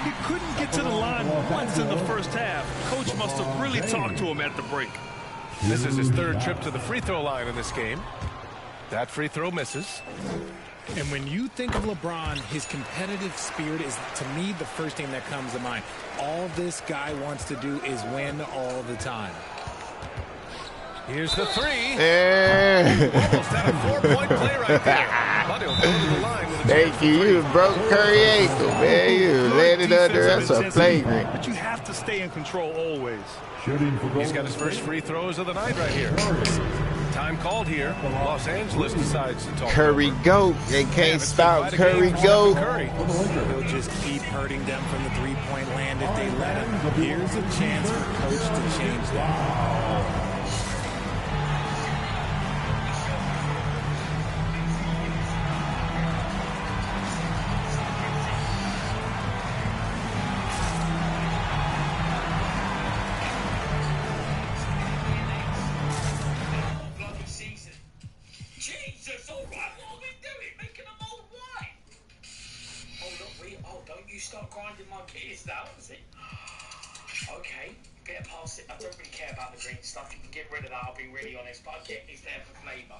Speaker 8: He couldn't get to the line once in the first half. Coach must have really talked to him at the break.
Speaker 13: This is his 3rd trip to the free throw line in this game. That free throw misses.
Speaker 14: And when you think of LeBron, his competitive spirit is, to me, the first thing that comes to mind. All this guy wants to do is win all the time.
Speaker 13: Here's the three.
Speaker 1: Almost
Speaker 13: had a 4-point play right there. But he'll go to the line with a
Speaker 1: Thank you. You broke Curry ankle, man. You landed under us a flagrant.
Speaker 8: But you have to stay in control always.
Speaker 13: He's got his first free throws of the night right here. Time called here. Los Angeles decides to talk.
Speaker 1: Curry GOAT. They can't stop Curry GOAT.
Speaker 14: He'll just keep hurting them from the three-point land if they let him. Here's a chance for Coach to change that.
Speaker 16: Start grinding my gears now, see? Okay, get past it. I don't really care about the green stuff. You can get rid of that, I'll be really honest, but I get it's there for flavour.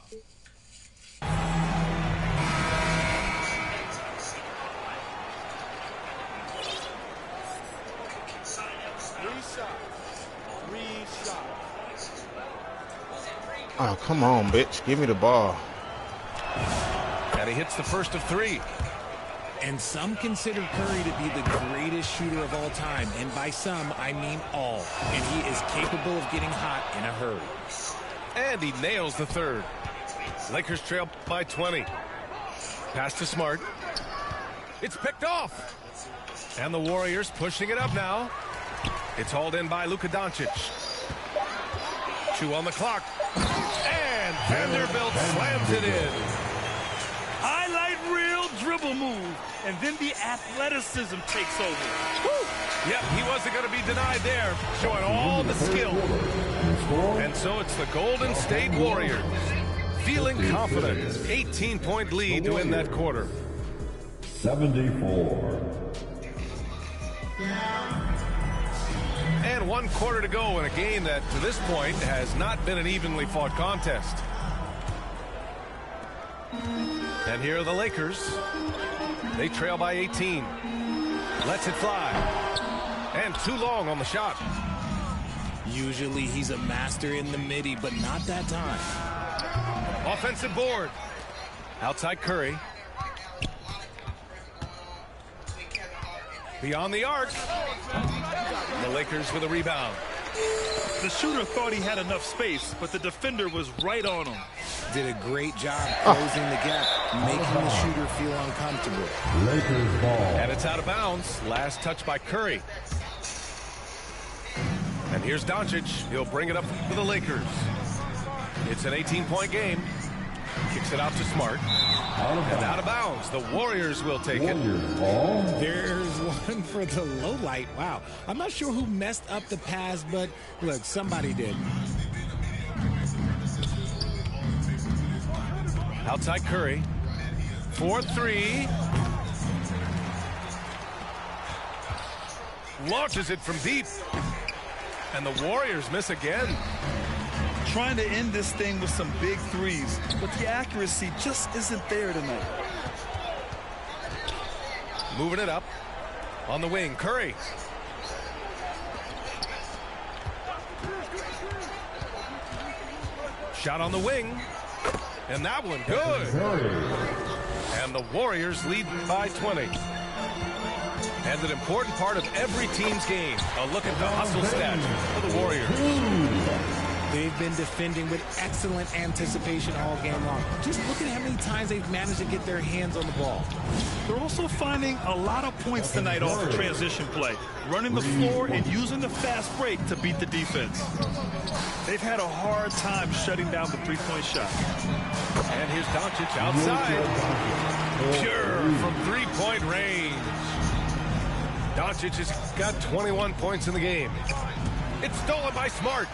Speaker 1: Oh, come on, bitch. Give me the ball.
Speaker 13: And he hits the first of 3.
Speaker 14: And some consider Curry to be the greatest shooter of all time. And by some, I mean all. And he is capable of getting hot in a hurry.
Speaker 13: And he nails the 3rd. Lakers trail by 20. Pass to Smart. It's picked off. And the Warriors pushing it up now. It's hauled in by Luka Doncic. 2 on the clock. And Vanderbilt slams it in.
Speaker 8: Highlight reel dribble move, and then the athleticism takes over.
Speaker 13: Woo! Yep, he wasn't going to be denied there, showing all the skill. And so it's the Golden State Warriors feeling confident. 18-point lead to win that quarter.
Speaker 15: 74.
Speaker 13: And 1 quarter to go in a game that, to this point, has not been an evenly fought contest. And here are the Lakers. They trail by 18. Lets it fly. And too long on the shot.
Speaker 14: Usually he's a master in the midi, but not that time.
Speaker 13: Offensive board. Outside Curry. Beyond the arc. The Lakers with a rebound.
Speaker 8: The shooter thought he had enough space, but the defender was right on him.
Speaker 14: Did a great job closing the gap, making the shooter feel uncomfortable.
Speaker 15: Lakers ball.
Speaker 13: And it's out of bounds. Last touch by Curry. And here's Doncic. He'll bring it up for the Lakers. It's an 18-point game. Kicks it out to Smart. And out of bounds. The Warriors will take it.
Speaker 14: There's one for the low light. Wow. I'm not sure who messed up the pass, but look, somebody did.
Speaker 13: Outside Curry. 4-3. Launches it from deep. And the Warriors miss again.
Speaker 8: Trying to end this thing with some big threes, but the accuracy just isn't there tonight.
Speaker 13: Moving it up. On the wing, Curry. Shot on the wing. And that one good. And the Warriors lead by 20. And an important part of every team's game. A look at the hustle stats for the Warriors.
Speaker 14: They've been defending with excellent anticipation all game long. Just look at how many times they've managed to get their hands on the ball.
Speaker 8: They're also finding a lot of points tonight off the transition play, running the floor and using the fast break to beat the defense. They've had a hard time shutting down the three-point shot.
Speaker 13: And here's Doncic outside. Pure from three-point range. Doncic has got 21 points in the game. It's stolen by Smart.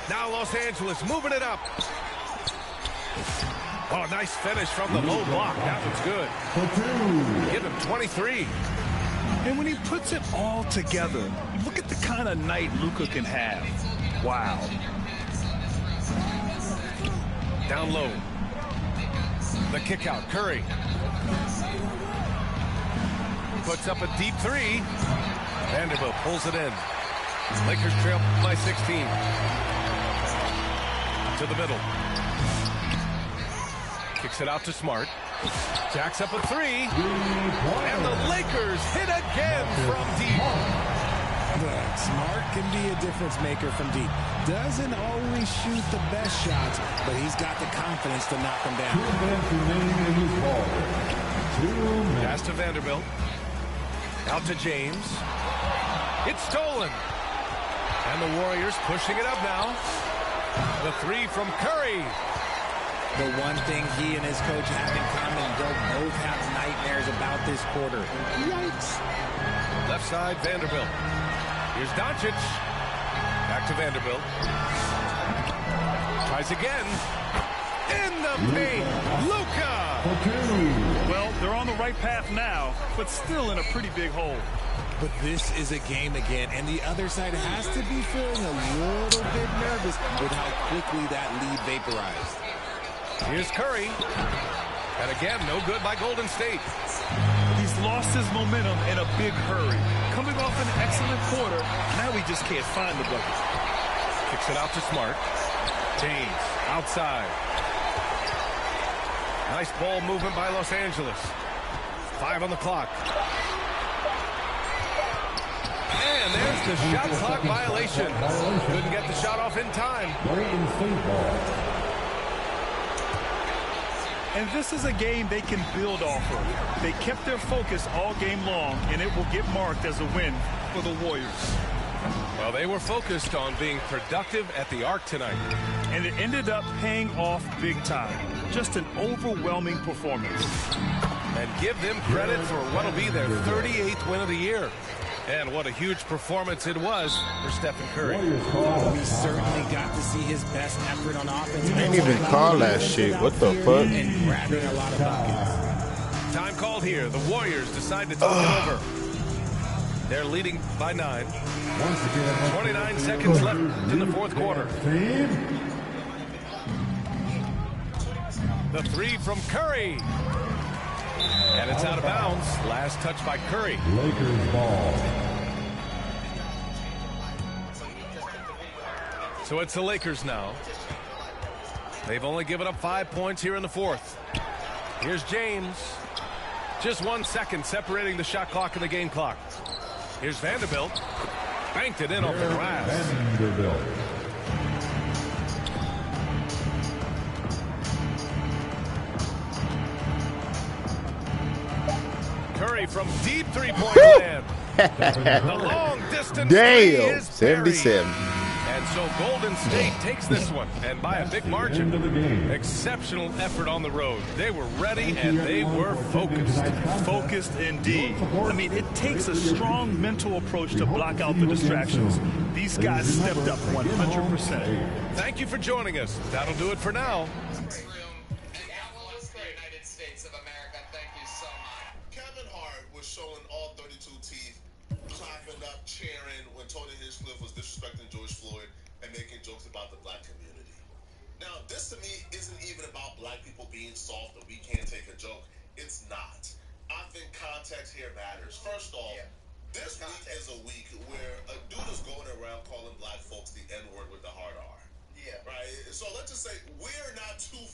Speaker 13: Now Los Angeles moving it up. Oh, nice finish from the low block. That one's good. Give him 23.
Speaker 8: And when he puts it all together, look at the kind of night Luka can have. Wow.
Speaker 13: Down low. The kick out. Curry. Puts up a deep three. Vanderbilt pulls it in. Lakers trail by 16. To the middle. Kicks it out to Smart. Jacks up a three. And the Lakers hit again from deep.
Speaker 14: Look, Smart can be a difference maker from deep. Doesn't always shoot the best shots, but he's got the confidence to knock them down.
Speaker 13: Pass to Vanderbilt. Out to James. It's stolen. And the Warriors pushing it up now. The three from Curry.
Speaker 14: The one thing he and his coach have in common, they'll both have nightmares about this quarter. Yikes.
Speaker 13: Left side, Vanderbilt. Here's Doncic. Back to Vanderbilt. Tries again. In the paint. Luka.
Speaker 8: Well, they're on the right path now, but still in a pretty big hole.
Speaker 14: But this is a game again, and the other side has to be feeling a little bit nervous with how quickly that lead vaporized.
Speaker 13: Here's Curry. And again, no good by Golden State.
Speaker 8: He's lost his momentum in a big hurry. Coming off an excellent quarter, now he just can't find the bucket.
Speaker 13: Kicks it out to Smart. James, outside. Nice ball movement by Los Angeles. 5 on the clock. And there's the shot clock violation. Couldn't get the shot off in time.
Speaker 8: And this is a game they can build off of. They kept their focus all game long, and it will get marked as a win for the Warriors.
Speaker 13: Well, they were focused on being productive at the arc tonight.
Speaker 8: And it ended up paying off big time. Just an overwhelming performance.
Speaker 13: And give them credit for what will be their 38th win of the year. And what a huge performance it was for Stephen Curry.
Speaker 14: We certainly got to see his best effort on offense.
Speaker 1: I ain't even call that shit. What the fuck?
Speaker 14: And grabbing a lot of buckets.
Speaker 13: Time called here. The Warriors decide to talk it over. They're leading by 9. 29 seconds left in the fourth quarter. The three from Curry. And it's out of bounds. Last touch by Curry.
Speaker 15: Lakers ball.
Speaker 13: So it's the Lakers now. They've only given up 5 points here in the fourth. Here's James. Just 1 second separating the shot clock and the game clock. Here's Vanderbilt. Banked it in off the glass.
Speaker 15: Vanderbilt.
Speaker 13: Curry from deep three-point land. The long distance three
Speaker 1: Damn,
Speaker 13: is
Speaker 1: 77.
Speaker 13: And so Golden State takes this one, and by a big margin. Exceptional effort on the road. They were ready and they were focused.
Speaker 8: Focused indeed. I mean, it takes a strong mental approach to block out the distractions. These guys stepped up 100%.
Speaker 13: Thank you for joining us. That'll do it for now.
Speaker 10: Kevin Hart was showing all 32 teeth, clapping up, cheering when Tony Hinchcliffe was disrespecting George Floyd and making jokes about the black community. Now, this to me isn't even about black people being soft or we can't take a joke. It's not. I think context here matters. First off, this week is a week where a dude is going around calling black folks the N-word with the hard R. Yeah. Right? So let's just say we're not too